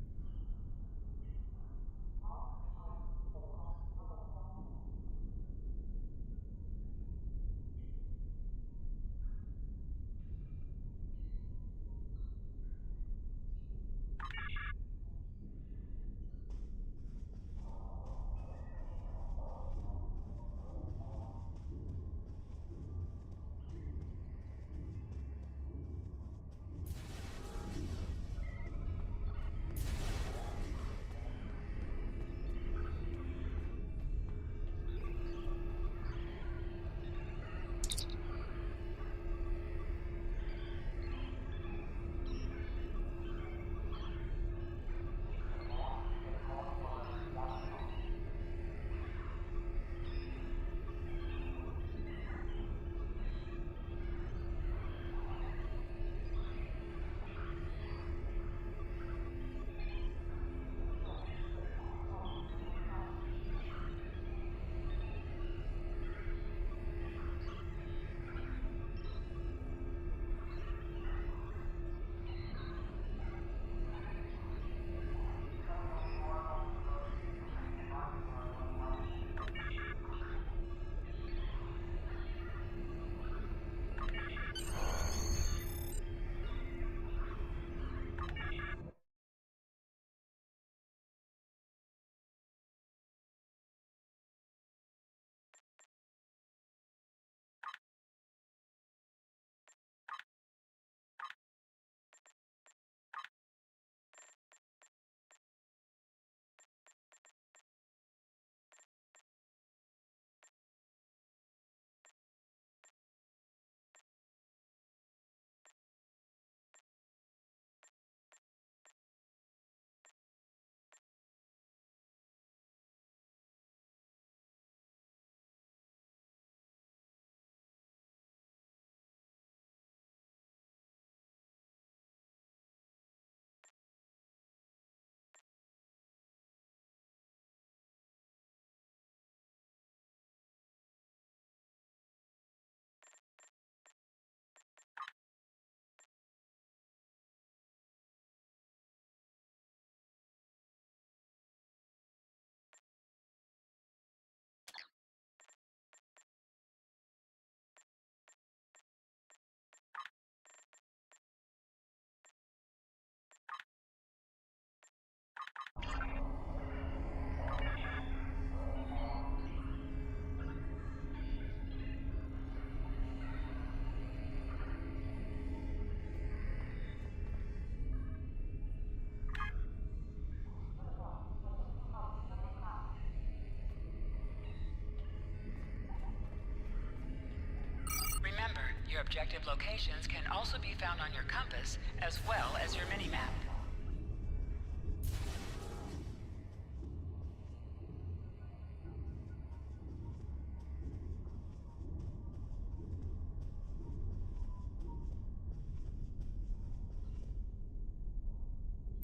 Remember, your objective locations can also be found on your compass, as well as your minimap.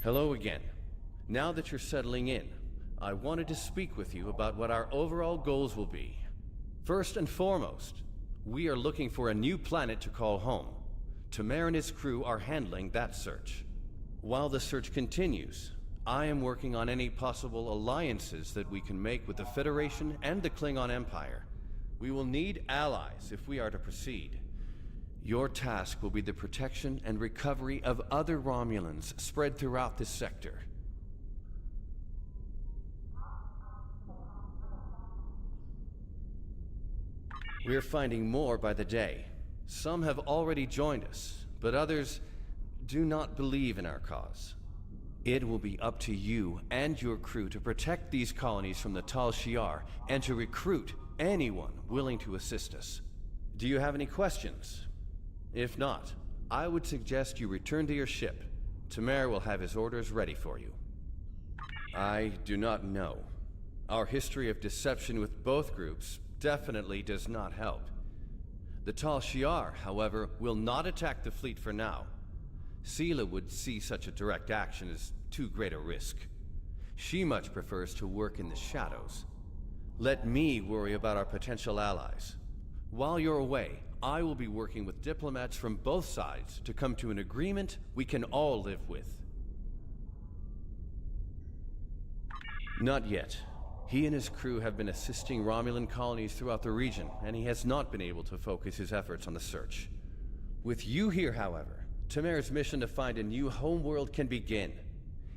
Hello again. Now that you're settling in, I wanted to speak with you about what our overall goals will be. First and foremost, we are looking for a new planet to call home. Tamer and his crew are handling that search. While the search continues, I am working on any possible alliances that we can make with the Federation and the Klingon Empire. We will need allies if we are to proceed. Your task will be the protection and recovery of other Romulans spread throughout this sector. We're finding more by the day. Some have already joined us, but others do not believe in our cause. It will be up to you and your crew to protect these colonies from the Tal Shiar and to recruit anyone willing to assist us. Do you have any questions? If not, I would suggest you return to your ship. Tamer will have his orders ready for you. I do not know. Our history of deception with both groups definitely does not help. The Tal Shiar, however, will not attack the fleet for now. Sela would see such a direct action as too great a risk. She much prefers to work in the shadows. Let me worry about our potential allies. While you're away, I will be working with diplomats from both sides to come to an agreement we can all live with. Not yet. He and his crew have been assisting Romulan colonies throughout the region, and he has not been able to focus his efforts on the search. With you here, however, Tamer's mission to find a new homeworld can begin.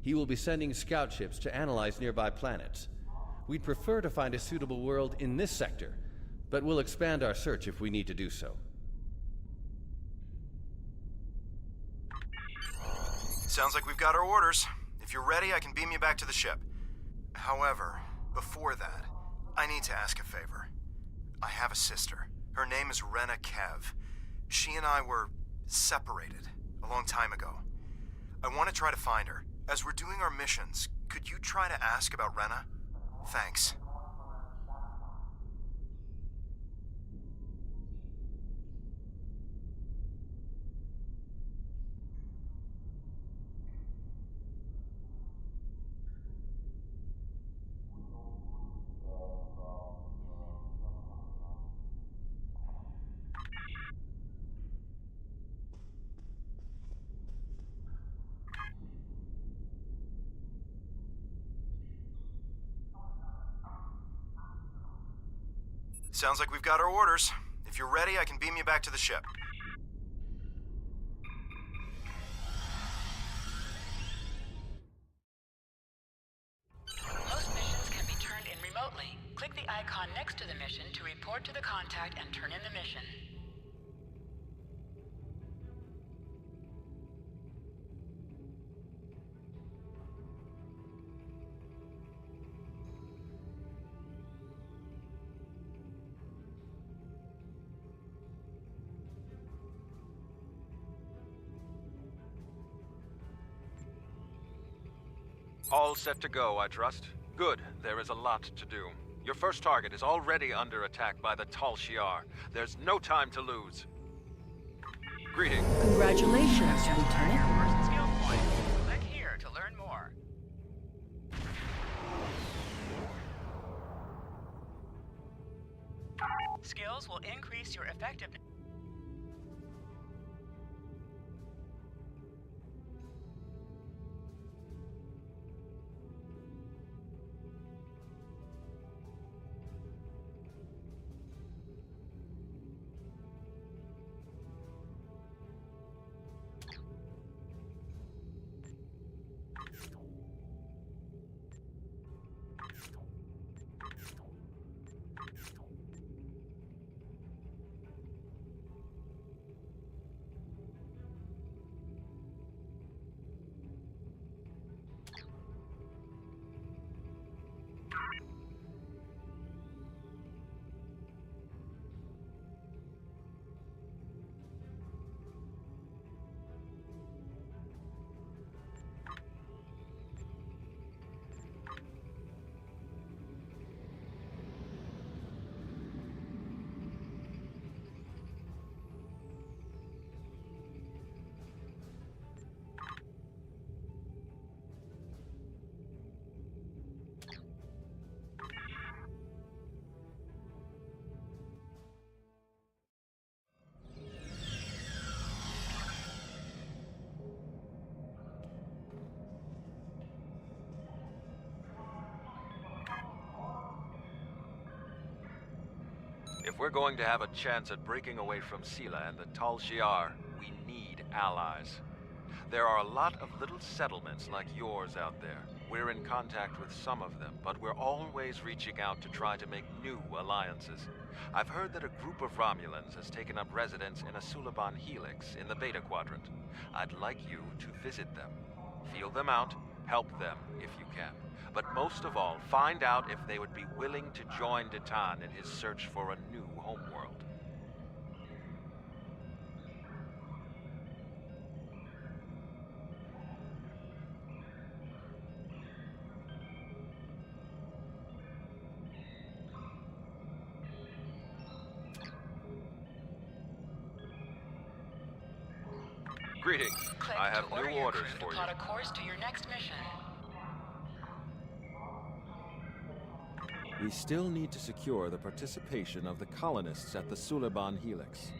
He will be sending scout ships to analyze nearby planets. We'd prefer to find a suitable world in this sector, but we'll expand our search if we need to do so. Sounds like we've got our orders. If you're ready, I can beam you back to the ship. However, before that, I need to ask a favor. I have a sister. Her name is Rena Kev. She and I were separated a long time ago. I want to try to find her. As we're doing our missions, could you try to ask about Rena? Thanks. Sounds like we've got our orders. If you're ready, I can beam you back to the ship. Most missions can be turned in remotely. Click the icon next to the mission to report to the contact and turn in the mission. All set to go, I trust? Good. There is a lot to do. Your first target is already under attack by the Tal Shiar. There's no time to lose. Greetings. Congratulations, Lieutenant. First skill point. Click here to learn more. Skills will increase your effectiveness. If we're going to have a chance at breaking away from Sela and the Tal Shiar, we need allies. There are a lot of little settlements like yours out there. We're in contact with some of them, but we're always reaching out to try to make new alliances. I've heard that a group of Romulans has taken up residence in a Suliban Helix in the Beta Quadrant. I'd like you to visit them. Feel them out, help them if you can. But most of all, find out if they would be willing to join Datan in his search for a new homeworld. Greetings. I have new orders for you. Plot a course to your next mission. We still need to secure the participation of the colonists at the Suliban Helix.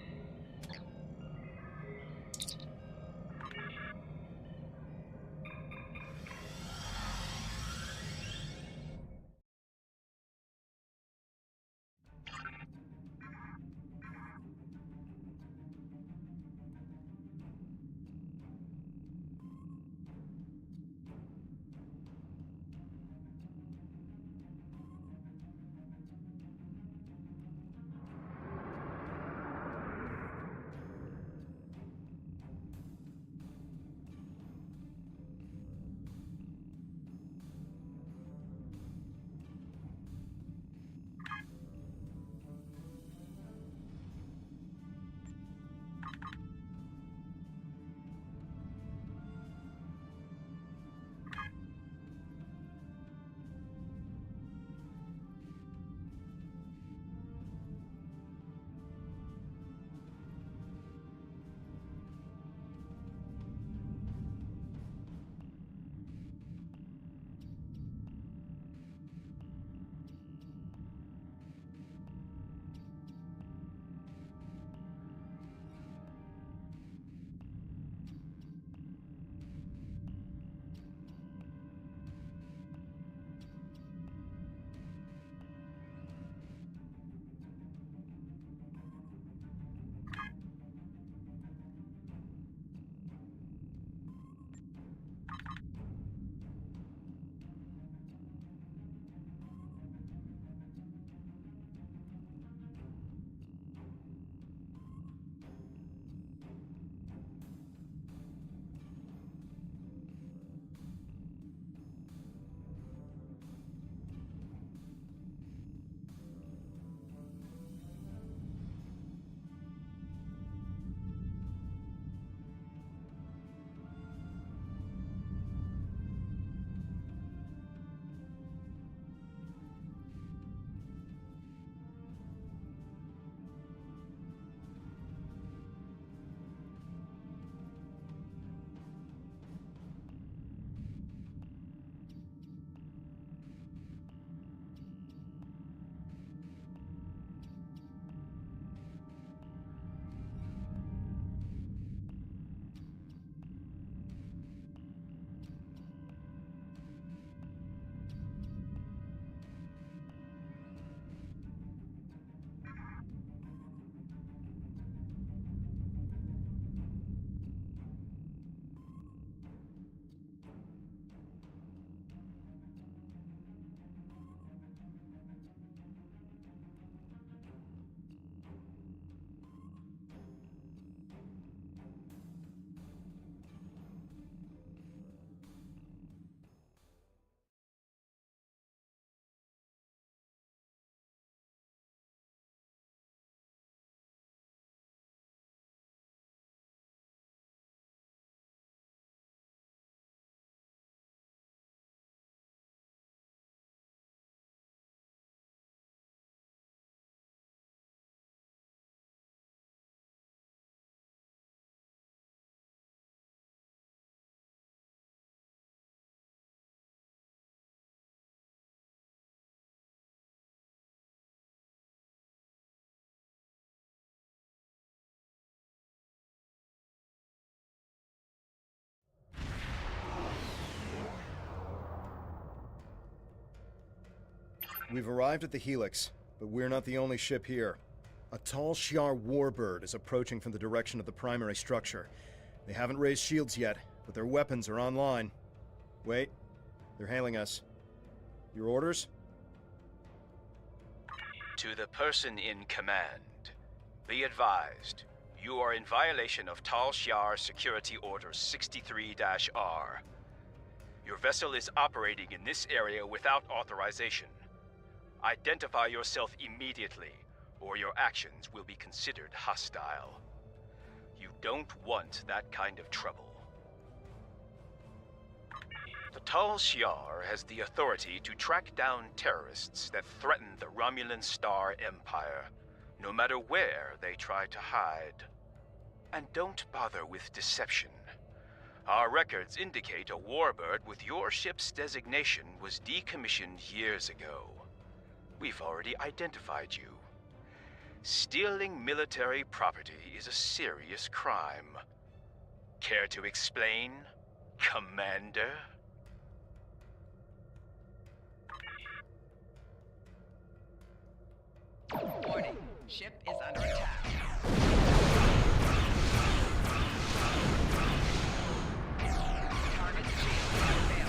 We've arrived at the Helix, but we're not the only ship here. A tall Shi'ar warbird is approaching from the direction of the primary structure. They haven't raised shields yet, but their weapons are online. Wait, they're hailing us. Your orders? To the person in command, be advised, you are in violation of Tal Shiar Security Order 63-R. Your vessel is operating in this area without authorization. Identify yourself immediately, or your actions will be considered hostile. You don't want that kind of trouble. The Tal Shiar has the authority to track down terrorists that threaten the Romulan Star Empire, no matter where they try to hide. And don't bother with deception. Our records indicate a warbird with your ship's designation was decommissioned years ago. We've already identified you. Stealing military property is a serious crime. Care to explain, Commander? Warning, ship is under attack. Target shield has failed.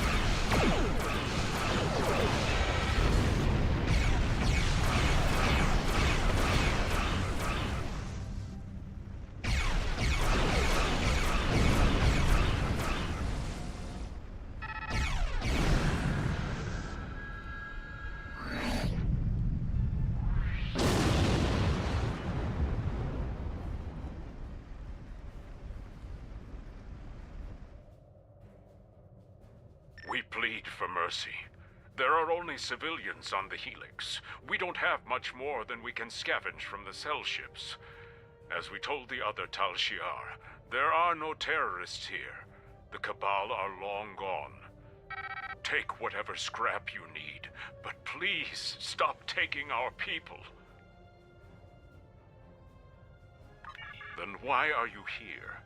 We plead for mercy. There are only civilians on the Helix. We don't have much more than we can scavenge from the cell ships. As we told the other Tal Shiar, there are no terrorists here. The Cabal are long gone. Take whatever scrap you need, but please stop taking our people. Then why are you here?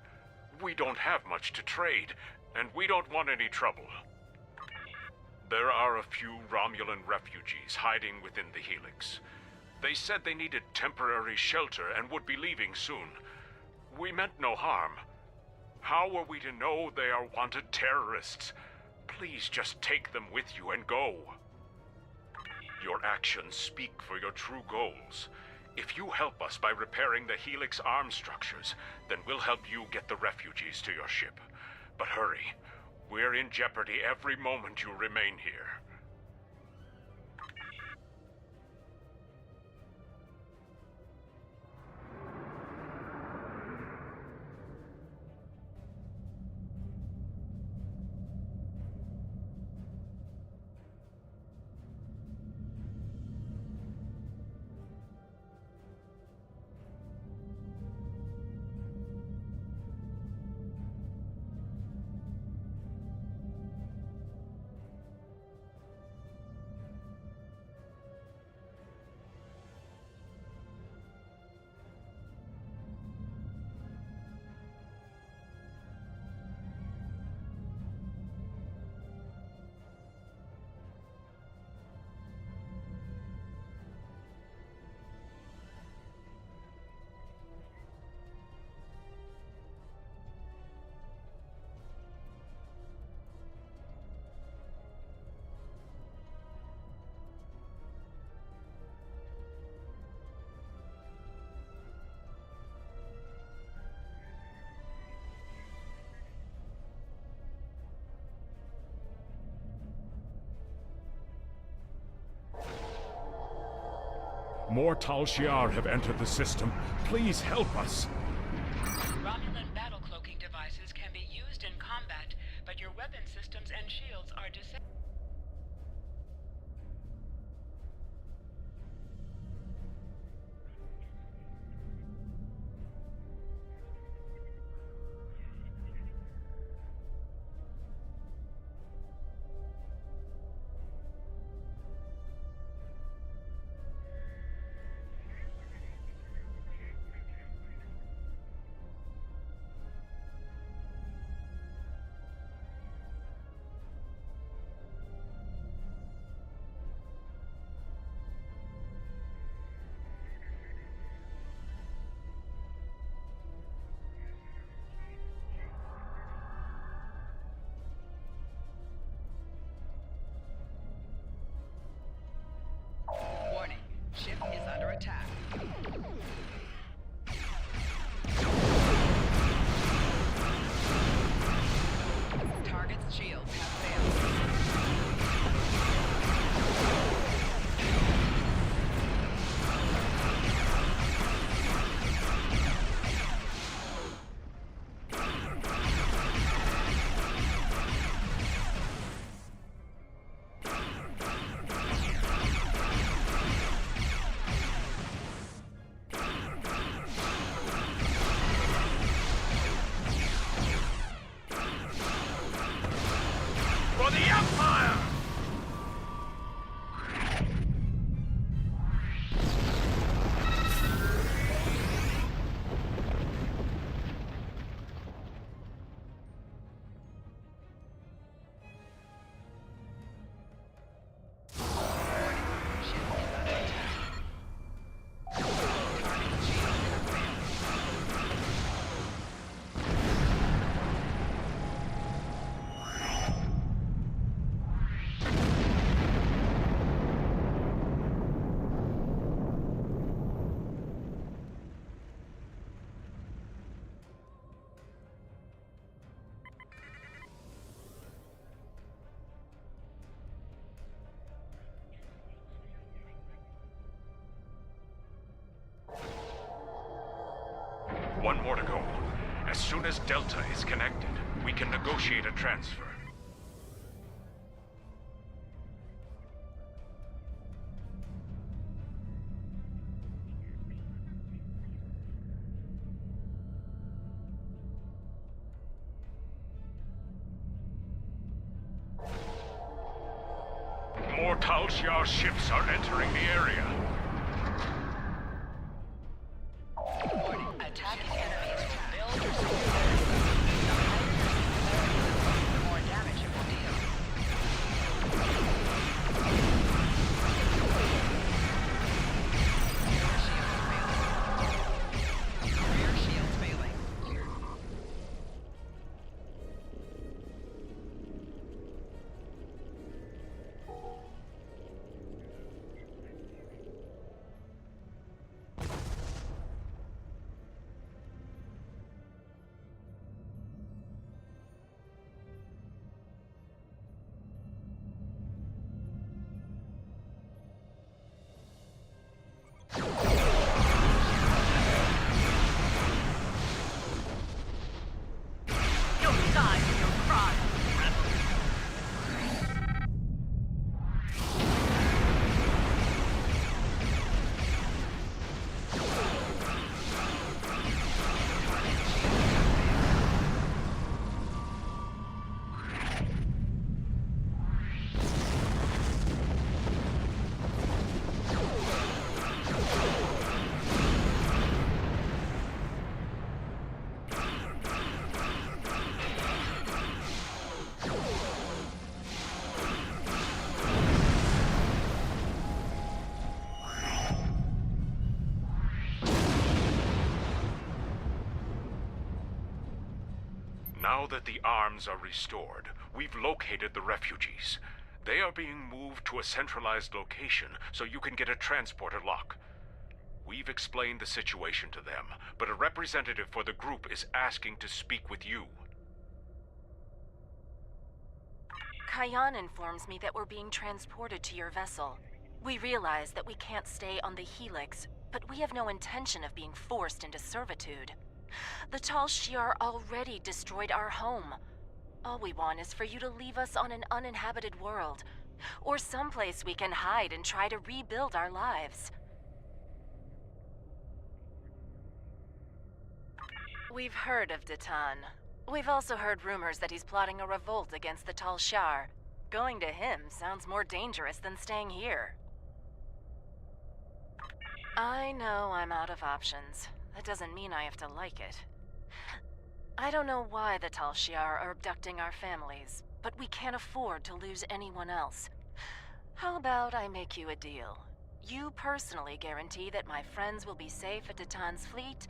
We don't have much to trade, and we don't want any trouble. There are a few Romulan refugees hiding within the Helix. They said they needed temporary shelter and would be leaving soon. We meant no harm. How are we to know they are wanted terrorists? Please just take them with you and go. Your actions speak for your true goals. If you help us by repairing the Helix arm structures, then we'll help you get the refugees to your ship. But hurry. We're in jeopardy every moment you remain here. More Tal Shiar have entered the system. Please help us. Romulan battle cloaking devices can be used in combat, but your weapon systems and shields are disabled. One more to go. As soon as Delta is connected, we can negotiate a transfer. More Tal Shiar ships are entering the area. Attacking enemies will build your security. The higher your security, the more damage it will deal. Rear shield failing. You'll die for your crime, rebel. Now that the arms are restored, we've located the refugees. They are being moved to a centralized location so you can get a transporter lock. We've explained the situation to them, but a representative for the group is asking to speak with you. Kayan informs me that we're being transported to your vessel. We realize that we can't stay on the Helix, but we have no intention of being forced into servitude. The Tal Shiar already destroyed our home. All we want is for you to leave us on an uninhabited world, or someplace we can hide and try to rebuild our lives. We've heard of Datan. We've also heard rumors that he's plotting a revolt against the Tal Shiar. Going to him sounds more dangerous than staying here. I know I'm out of options. That doesn't mean I have to like it. I don't know why the Tal Shiar are abducting our families, but we can't afford to lose anyone else. How about I make you a deal? You personally guarantee that my friends will be safe at Datan's fleet,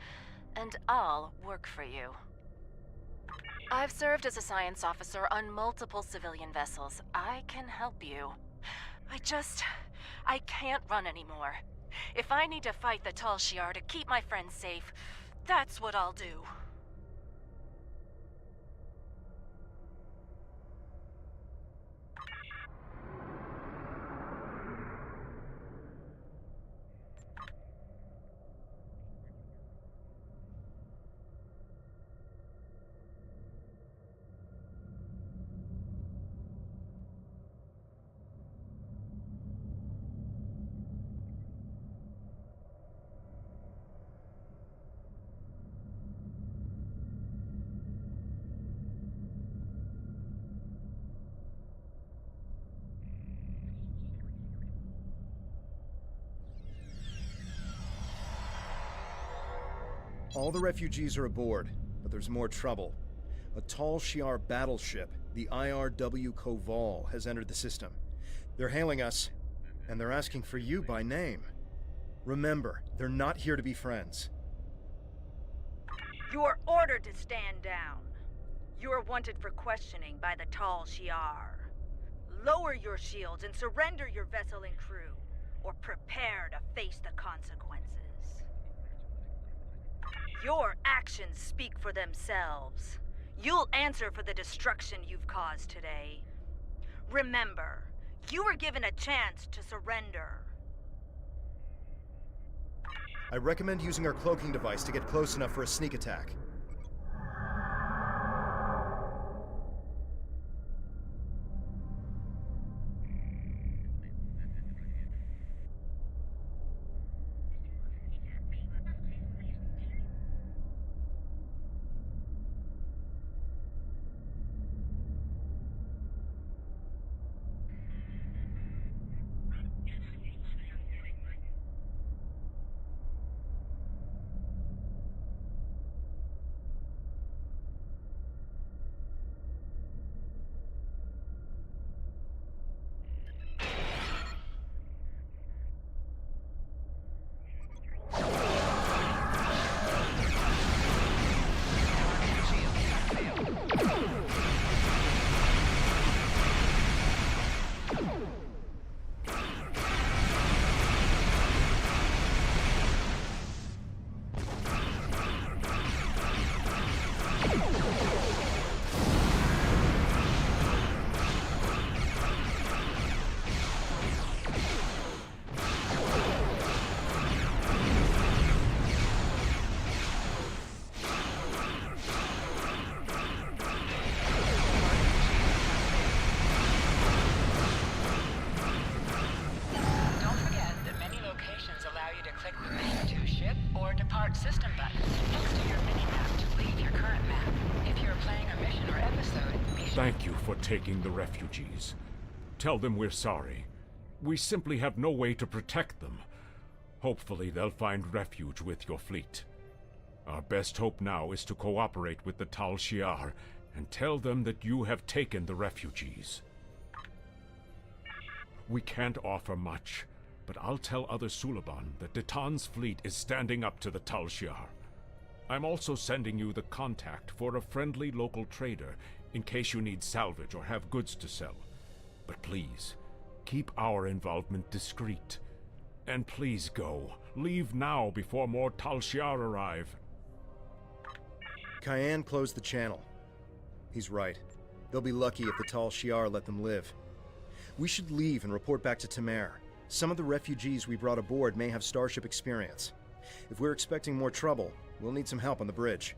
and I'll work for you. I've served as a science officer on multiple civilian vessels. I can help you. I can't run anymore. If I need to fight the Tal Shiar to keep my friends safe, that's what I'll do. All the refugees are aboard, but there's more trouble. A Tal Shiar battleship, the IRW Koval, has entered the system. They're hailing us, and they're asking for you by name. Remember, they're not here to be friends. You are ordered to stand down. You are wanted for questioning by the Tal Shiar. Lower your shields and surrender your vessel and crew, or prepare to face the consequences. Your actions speak for themselves. You'll answer for the destruction you've caused today. Remember, you were given a chance to surrender. I recommend using our cloaking device to get close enough for a sneak attack. System button next to your mini-map to leave your current map. If you're playing a mission or episode, be sure... Thank you for taking the refugees. Tell them we're sorry. We simply have no way to protect them. Hopefully they'll find refuge with your fleet. Our best hope now is to cooperate with the Tal Shiar and tell them that you have taken the refugees. We can't offer much, but I'll tell other Suliban that Detan's fleet is standing up to the Tal Shiar. I'm also sending you the contact for a friendly local trader in case you need salvage or have goods to sell. But please, keep our involvement discreet. And please go. Leave now before more Tal Shiar arrive. Cayenne closed the channel. He's right. They'll be lucky if the Tal Shiar let them live. We should leave and report back to Tamer. Some of the refugees we brought aboard may have Starship experience. If we're expecting more trouble, we'll need some help on the bridge.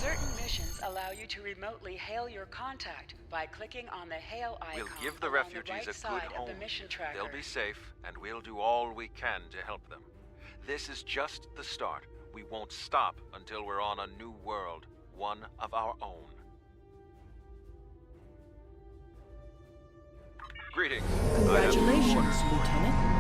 Certain missions allow you to remotely hail your contact by clicking on the hail icon. We'll give the along refugees the right a side good of the home. mission tracker. They'll be safe, and we'll do all we can to help them. This is just the start. We won't stop until we're on a new world, one of our own. Greetings. Congratulations, Lieutenant.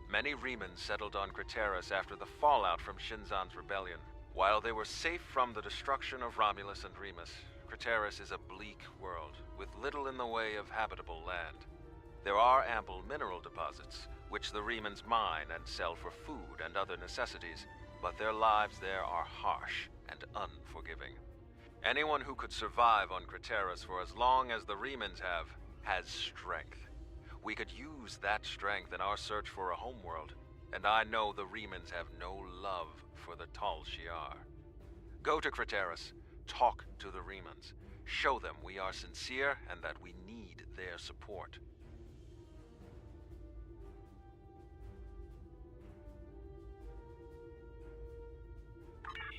Many Remans settled on Craterus after the fallout from Shinzan's rebellion. While they were safe from the destruction of Romulus and Remus, Craterus is a bleak world, with little in the way of habitable land. There are ample mineral deposits, which the Remans mine and sell for food and other necessities, but their lives there are harsh and unforgiving. Anyone who could survive on Craterus for as long as the Remans have, has strength. We could use that strength in our search for a homeworld, and I know the Remans have no love for the Tal Shiar. Go to Craterus, talk to the Remans, show them we are sincere and that we need their support.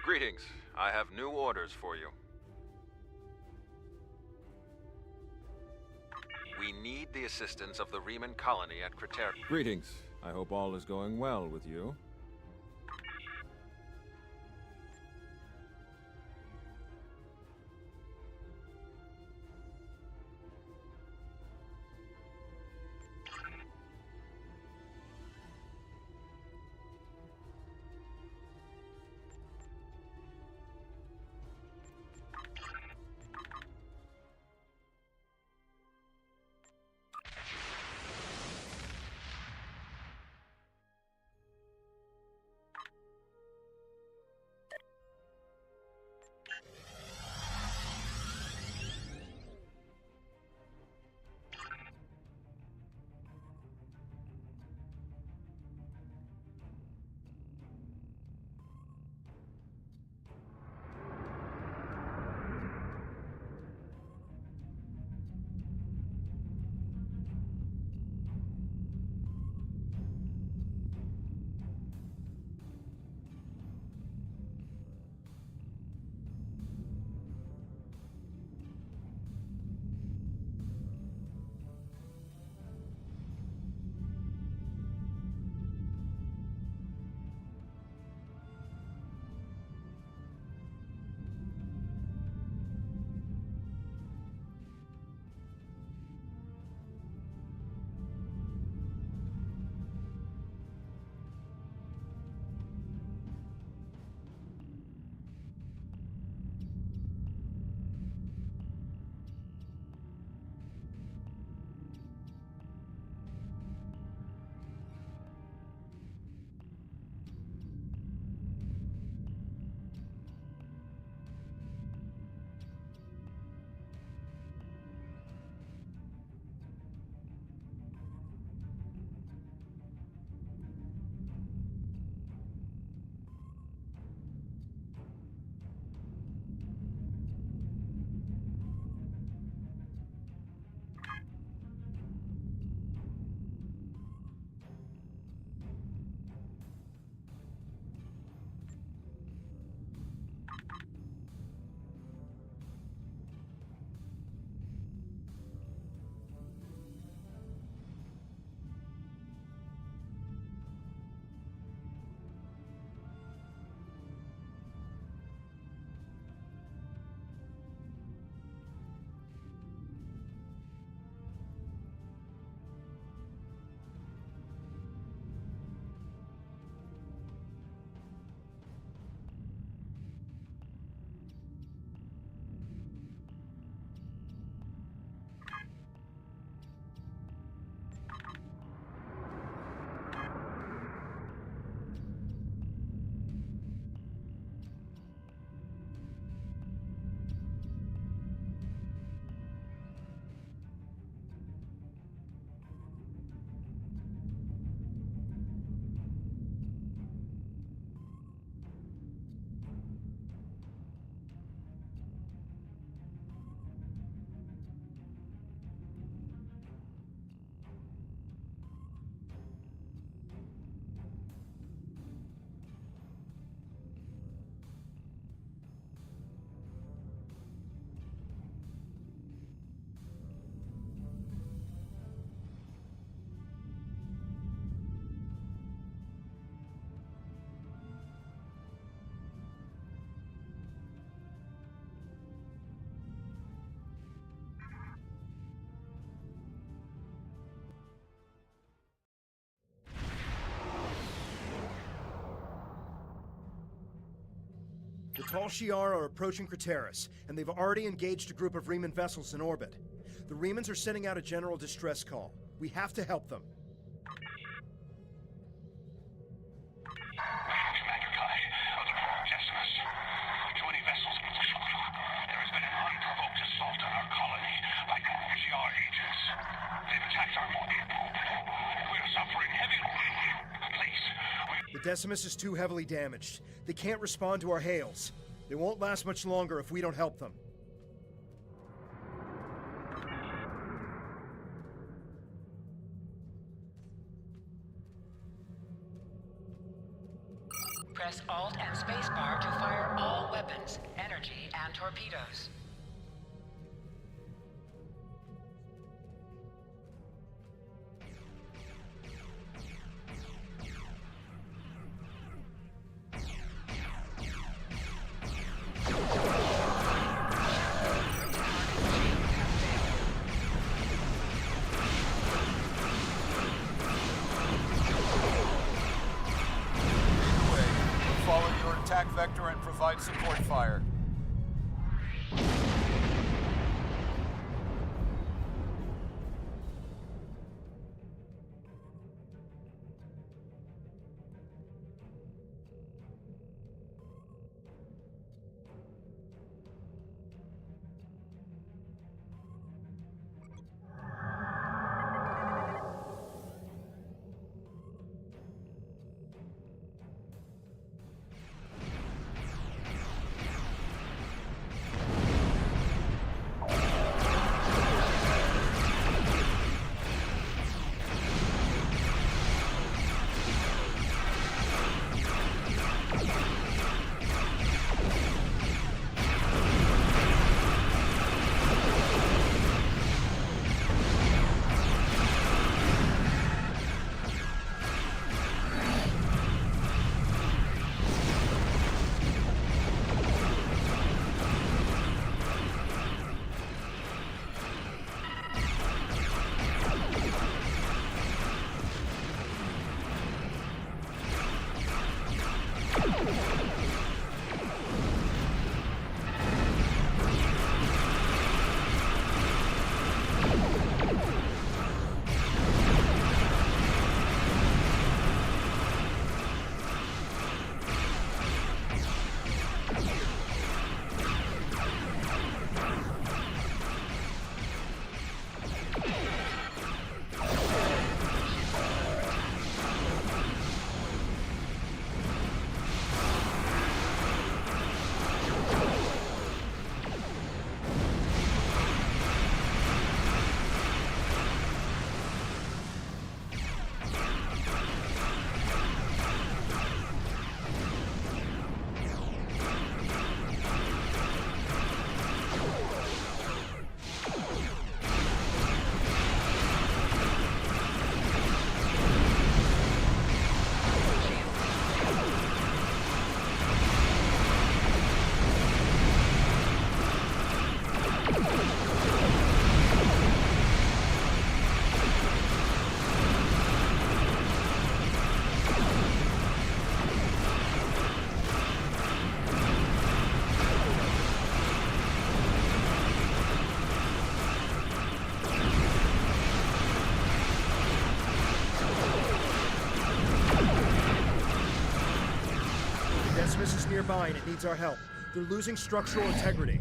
Greetings. I have new orders for you. We need the assistance of the Reman colony at Craterus. Greetings. I hope all is going well with you. Tal Shiar are approaching Craterus, and they've already engaged a group of Riemann vessels in orbit. The Riemanns are sending out a general distress call. We have to help them. The Decimus is too heavily damaged. They can't respond to our hails. They won't last much longer if we don't help them. Press Alt and Spacebar to fire all weapons, energy, and torpedoes. Follow your attack vector and provide support fire. Decimus is nearby and it needs our help. They're losing structural integrity.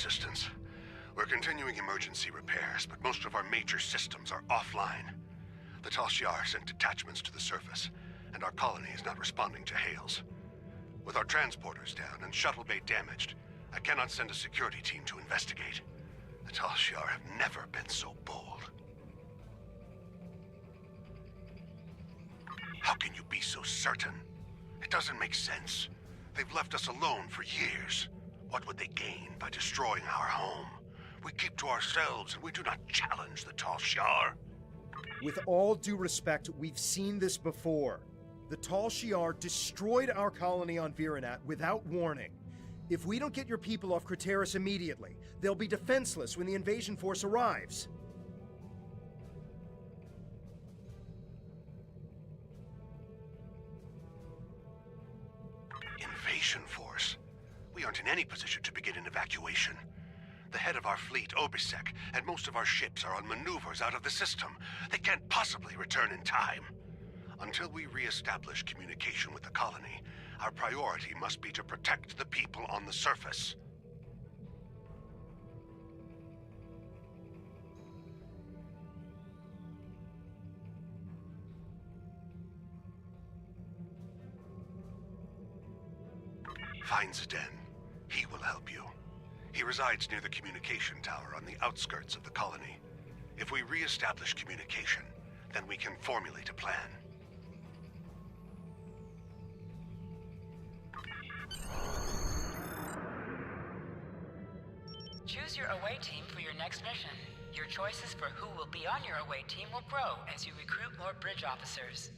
assistance. We're continuing emergency repairs, but most of our major systems are offline. The Tal Shiar sent detachments to the surface, and our colony is not responding to hails. With our transporters down and shuttle bay damaged, I cannot send a security team to investigate. The Tal Shiar have never been so bold. How can you be so certain? It doesn't make sense. They've left us alone for years. What would they gain by destroying our home? We keep to ourselves and we do not challenge the Tal Shiar. With all due respect, we've seen this before. The Tal Shiar destroyed our colony on Virinat without warning. If we don't get your people off Craterus immediately, they'll be defenseless when the invasion force arrives. Invasion force? We aren't in any position to begin an evacuation. The head of our fleet, Obisek, and most of our ships are on maneuvers out of the system. They can't possibly return in time. Until we re-establish communication with the colony, our priority must be to protect the people on the surface. Find Zden. He will help you. He resides near the communication tower on the outskirts of the colony. If we re-establish communication, then we can formulate a plan. Choose your away team for your next mission. Your choices for who will be on your away team will grow as you recruit more bridge officers.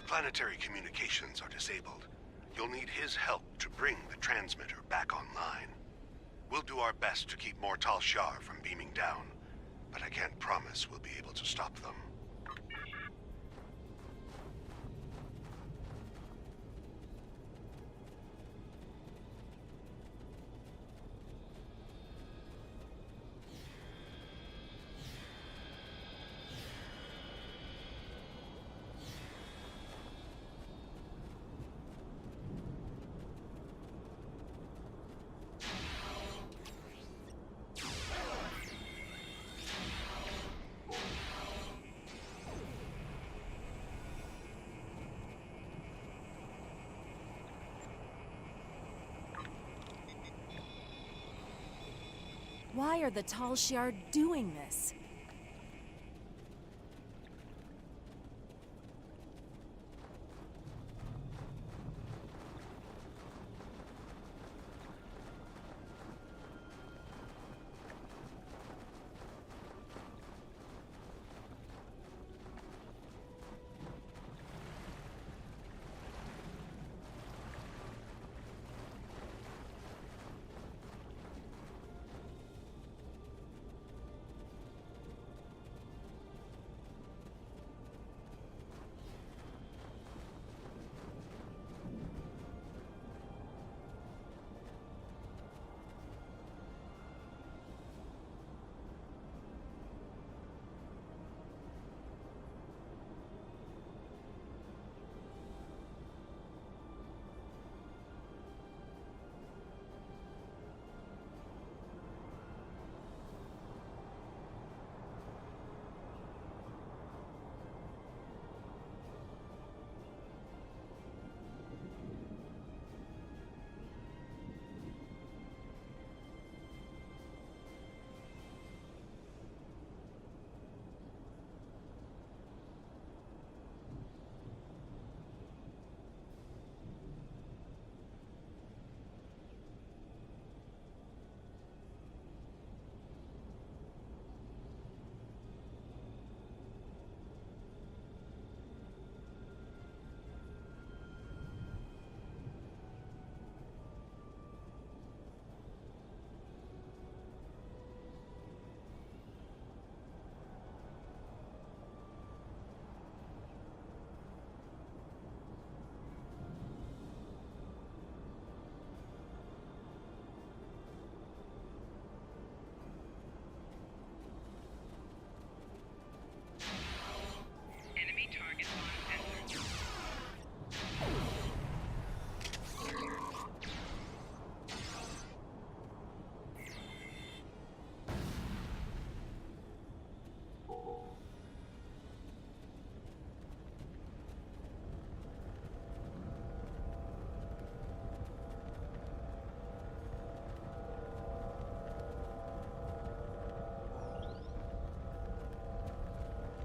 planetary communications are disabled, you'll need his help to bring the transmitter back online. We'll do our best to keep more Tal Shiar from beaming down, but I can't promise we'll be able to stop them. Why are the Tal Shiar doing this?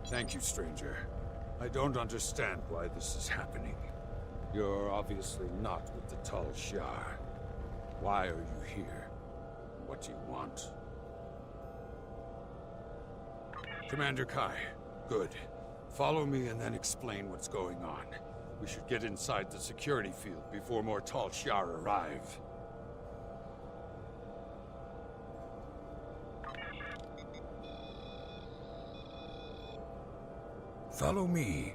Thank you, stranger. I don't understand why this is happening. You're obviously not with the Tal Shiar. Why are you here? What do you want? Commander Kai, good. Follow me and then explain what's going on. We should get inside the security field before more Tal Shiar arrive. Follow me.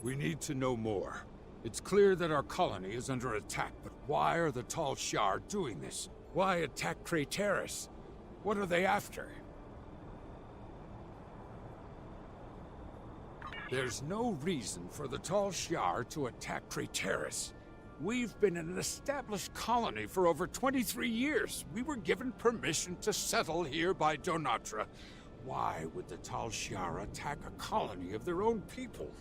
We need to know more. It's clear that our colony is under attack, but why are the Tal Shiar doing this? Why attack Craterus? What are they after? There's no reason for the Tal Shiar to attack Craterus. We've been an established colony for over 23 years. We were given permission to settle here by Donatra. Why would the Tal Shiar attack a colony of their own people?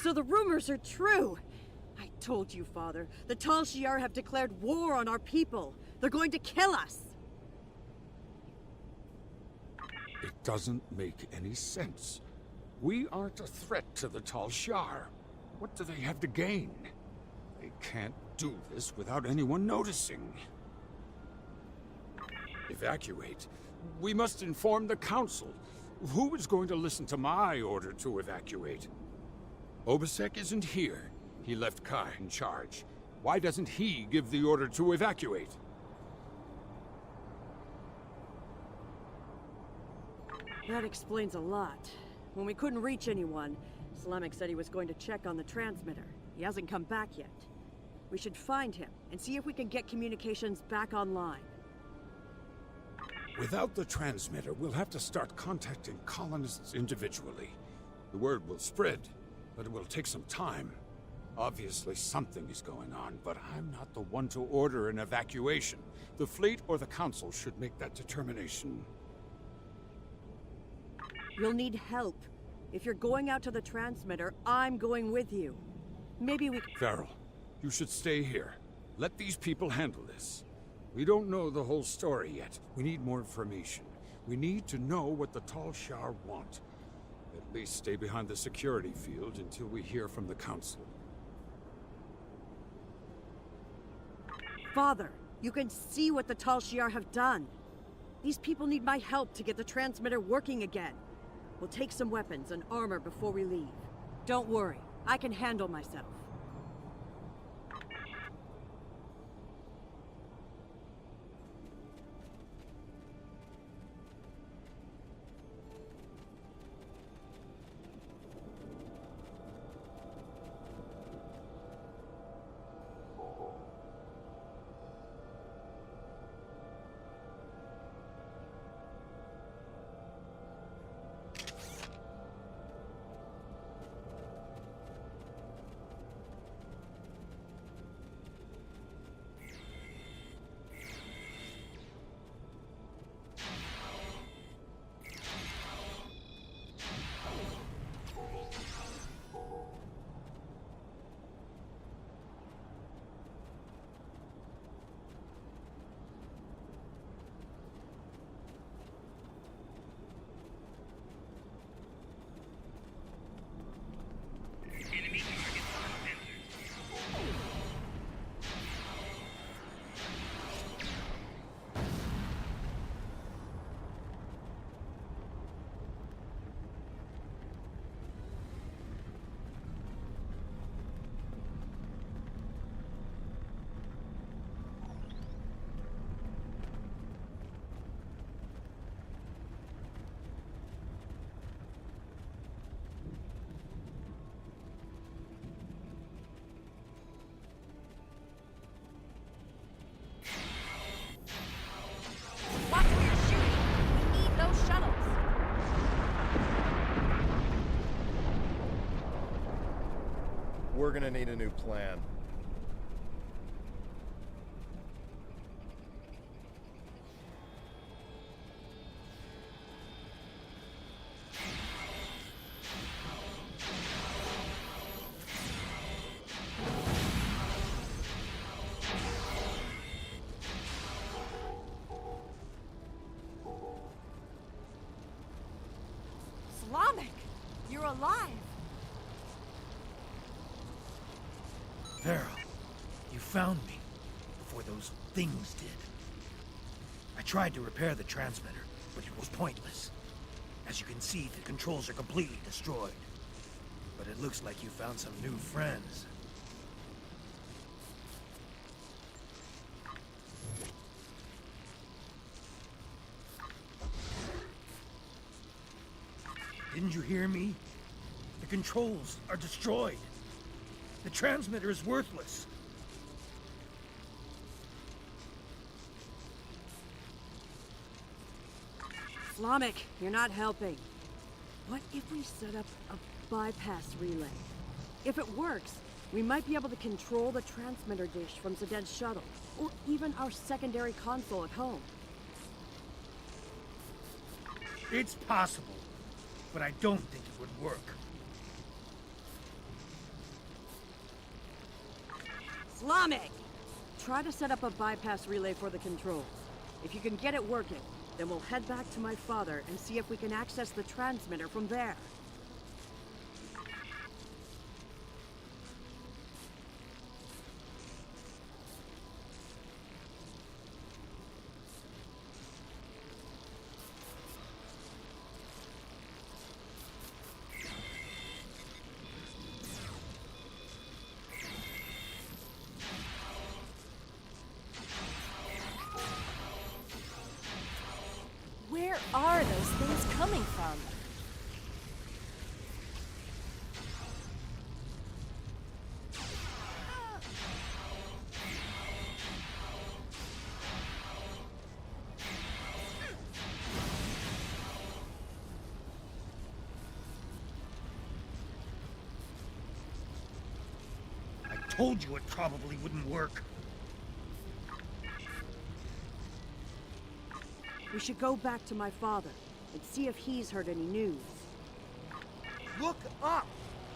So the rumors are true! I told you, Father. The Tal Shiar have declared war on our people. They're going to kill us! It doesn't make any sense. We aren't a threat to the Tal Shiar. What do they have to gain? They can't do this without anyone noticing. Evacuate? We must inform the Council. Who is going to listen to my order to evacuate? Obasek isn't here. He left Kai in charge. Why doesn't he give the order to evacuate? That explains a lot. When we couldn't reach anyone, Slamek said he was going to check on the transmitter. He hasn't come back yet. We should find him and see if we can get communications back online. Without the transmitter, we'll have to start contacting colonists individually. The word will spread, but it will take some time. Obviously something is going on, but I'm not the one to order an evacuation. The fleet or the council should make that determination. You'll need help. If you're going out to the transmitter, I'm going with you. Maybe we... Farrell, you should stay here. Let these people handle this. We don't know the whole story yet. We need more information. We need to know what the Tal Shiar want. At least stay behind the security field until we hear from the council. Father, you can see what the Tal Shiar have done. These people need my help to get the transmitter working again. We'll take some weapons and armor before we leave. Don't worry, I can handle myself. We're gonna need a new plan. Slamek! You're alive! Farrell, you found me before those things did. I tried to repair the transmitter, but it was pointless. As you can see, the controls are completely destroyed. But it looks like you found some new friends. Didn't you hear me? The controls are destroyed. The transmitter is worthless. Slamek, you're not helping. What if we set up a bypass relay? If it works, we might be able to control the transmitter dish from Seden's shuttle, or even our secondary console at home. It's possible, but I don't think it would work. Slamek! Try to set up a bypass relay for the controls. If you can get it working, then we'll head back to my father and see if we can access the transmitter from there. Where are those things coming from? I told you it probably wouldn't work. We should go back to my father and see if he's heard any news. Look up!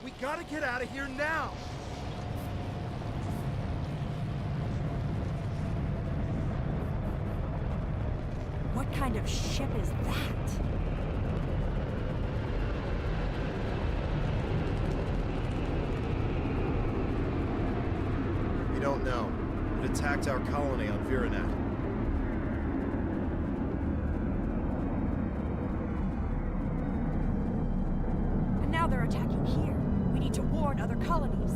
We gotta get out of here now! What kind of ship is that? We don't know. It attacked our colony on Viranet. And now they're attacking here. We need to warn other colonies.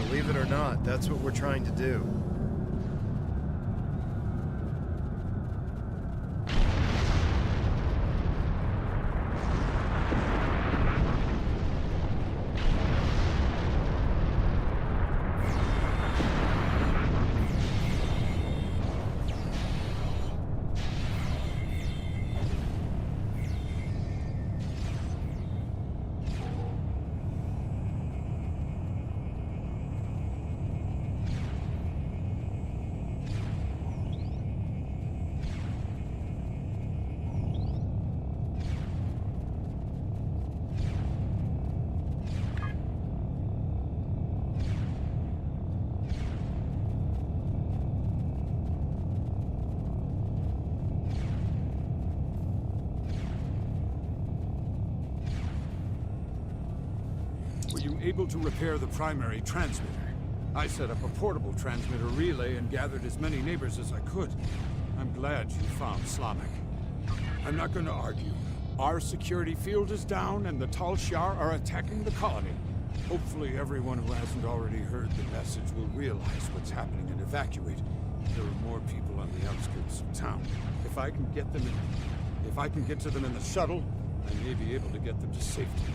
Believe it or not, that's what we're trying to do. Were you able to repair the primary transmitter? I set up a portable transmitter relay and gathered as many neighbors as I could. I'm glad you found Slamek. I'm not going to argue. Our security field is down and the Tal Shiar are attacking the colony. Hopefully everyone who hasn't already heard the message will realize what's happening and evacuate. There are more people on the outskirts of town. If I can get to them in the shuttle, I may be able to get them to safety.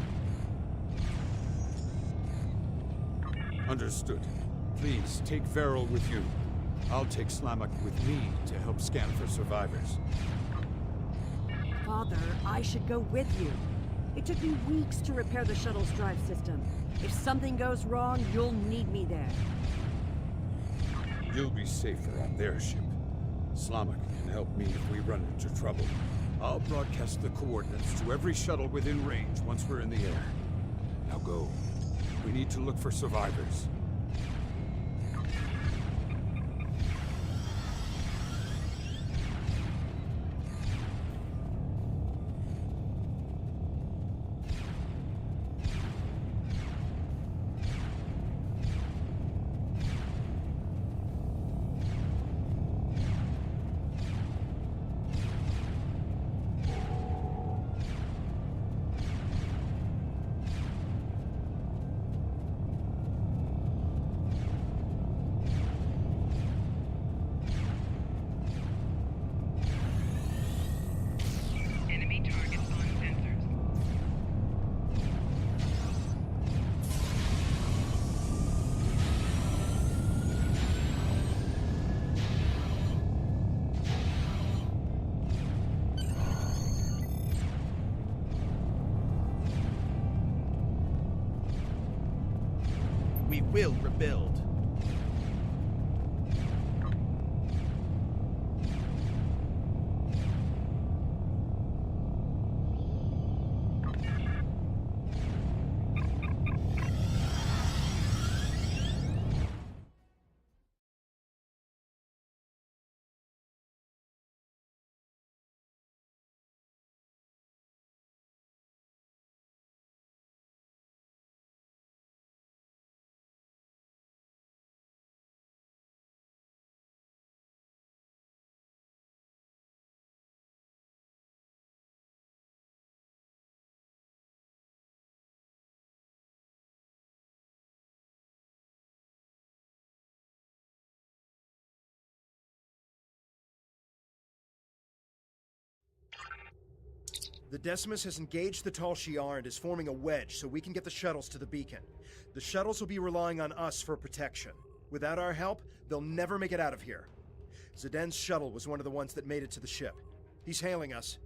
Understood. Please, take Varel with you. I'll take Slamek with me to help scan for survivors. Father, I should go with you. It took me weeks to repair the shuttle's drive system. If something goes wrong, you'll need me there. You'll be safer on their ship. Slamek can help me if we run into trouble. I'll broadcast the coordinates to every shuttle within range once we're in the air. Now go. We need to look for survivors. we will rebuild. The Decimus has engaged the Tal Shiar and is forming a wedge so we can get the shuttles to the beacon. The shuttles will be relying on us for protection. Without our help, they'll never make it out of here. Zidane shuttle was one of the ones that made it to the ship. He's hailing us.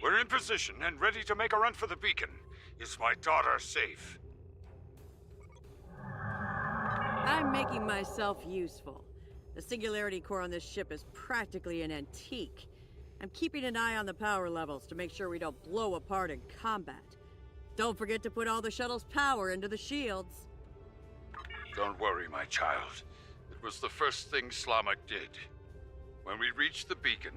We're in position and ready to make a run for the beacon. Is my daughter safe? I'm making myself useful. The singularity core on this ship is practically an antique. I'm keeping an eye on the power levels to make sure we don't blow apart in combat. Don't forget to put all the shuttle's power into the shields. Don't worry, my child. It was the first thing Slamek did. When we reach the beacon,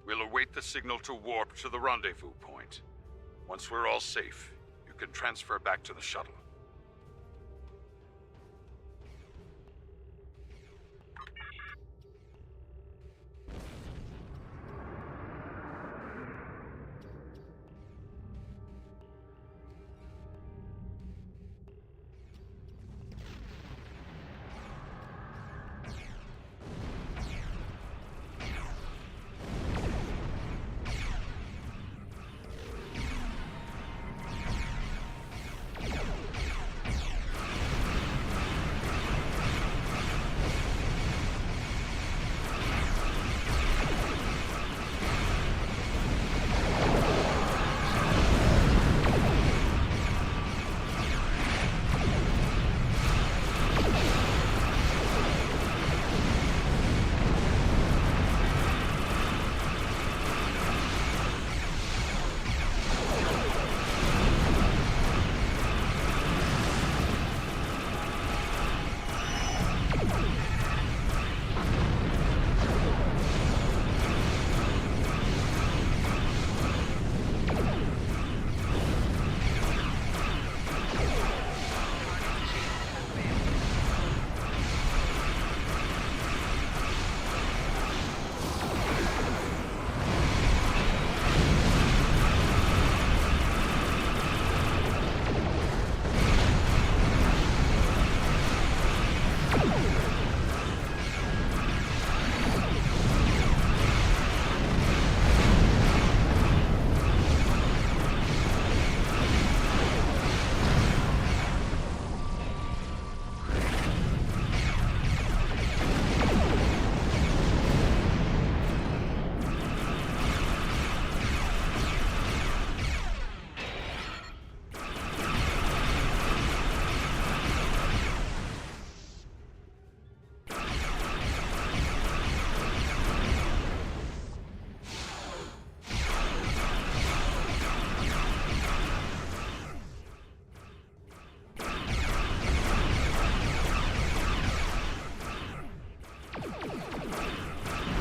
we'll await the signal to warp to the rendezvous point. Once we're all safe, you can transfer back to the shuttle.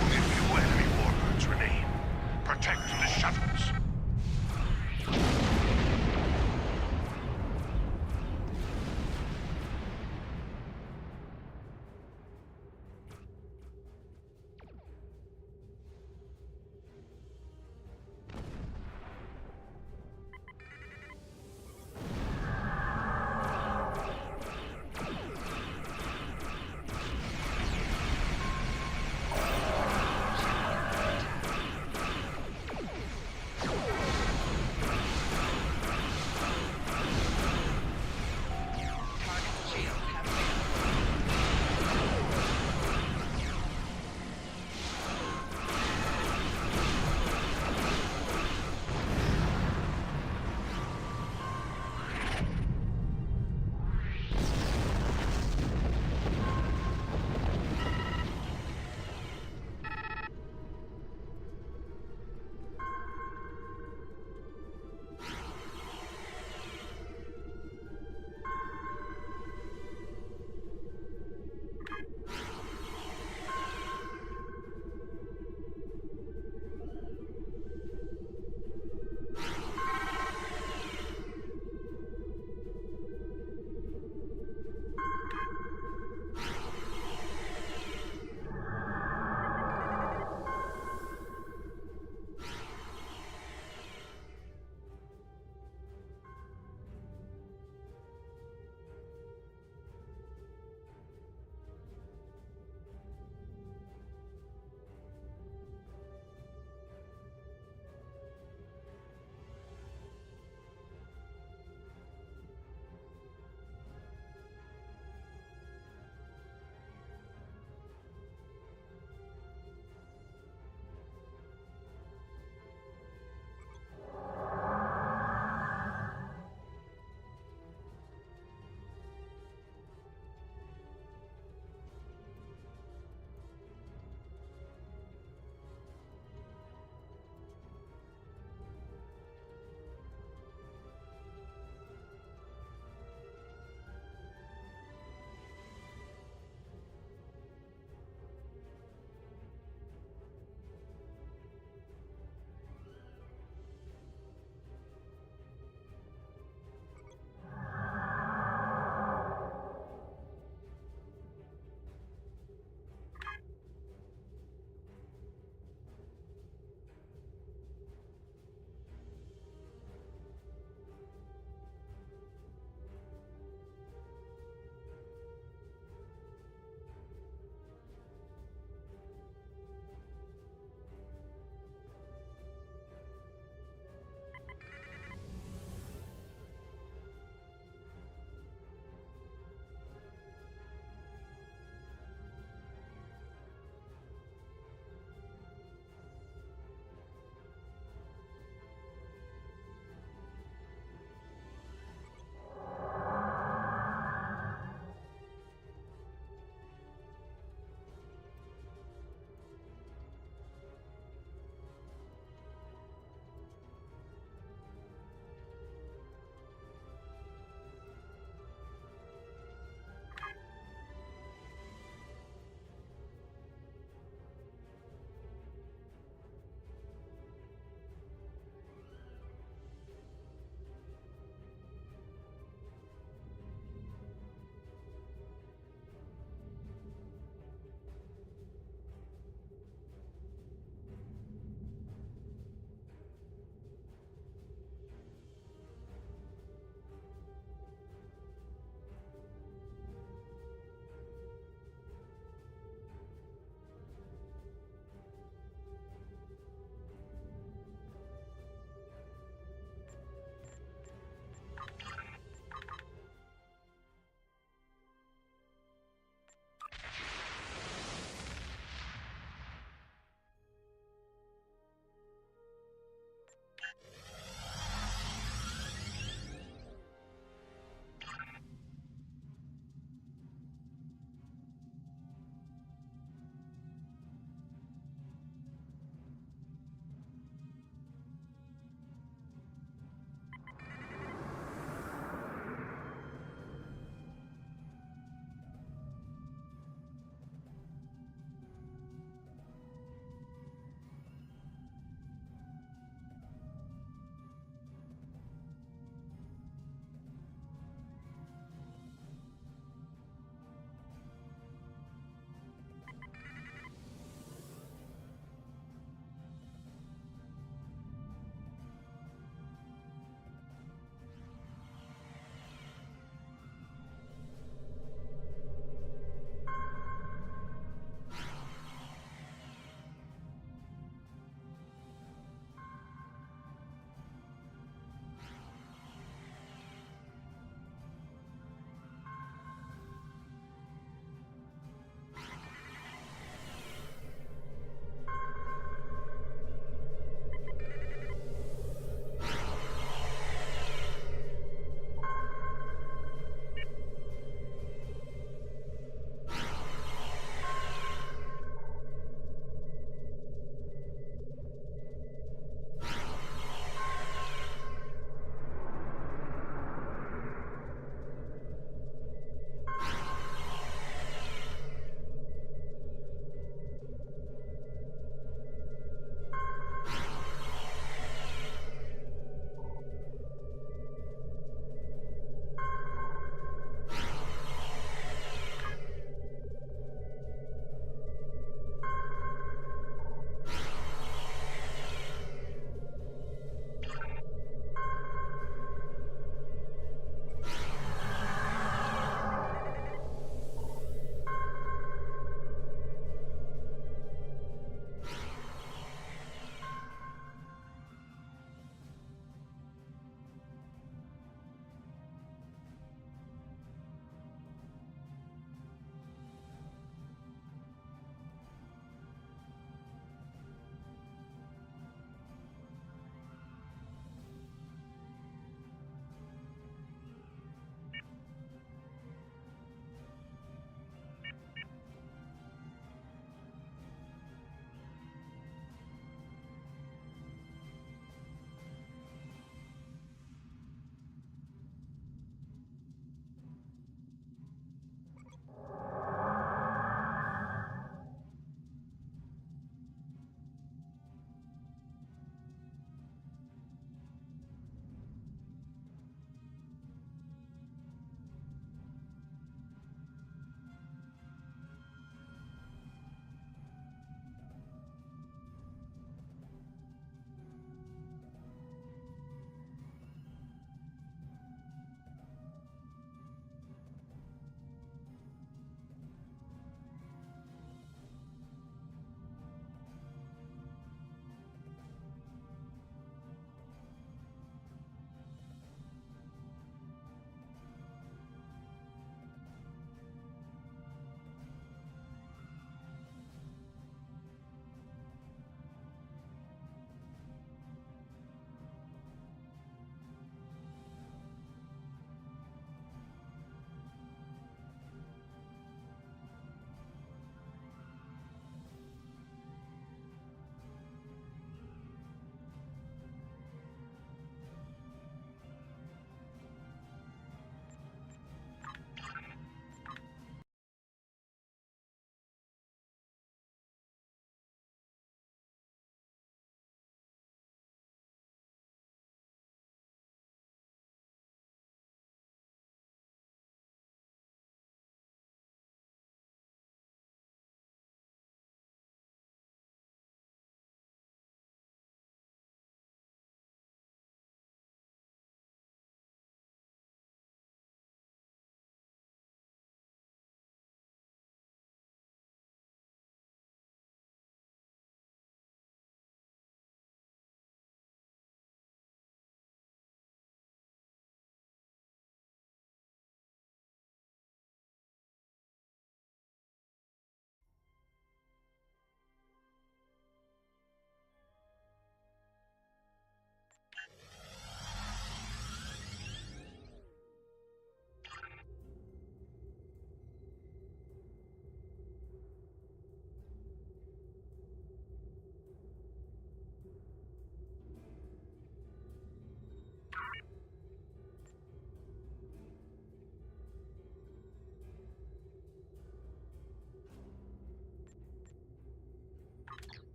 Only a few enemy warbirds remain. Protect the shuttles.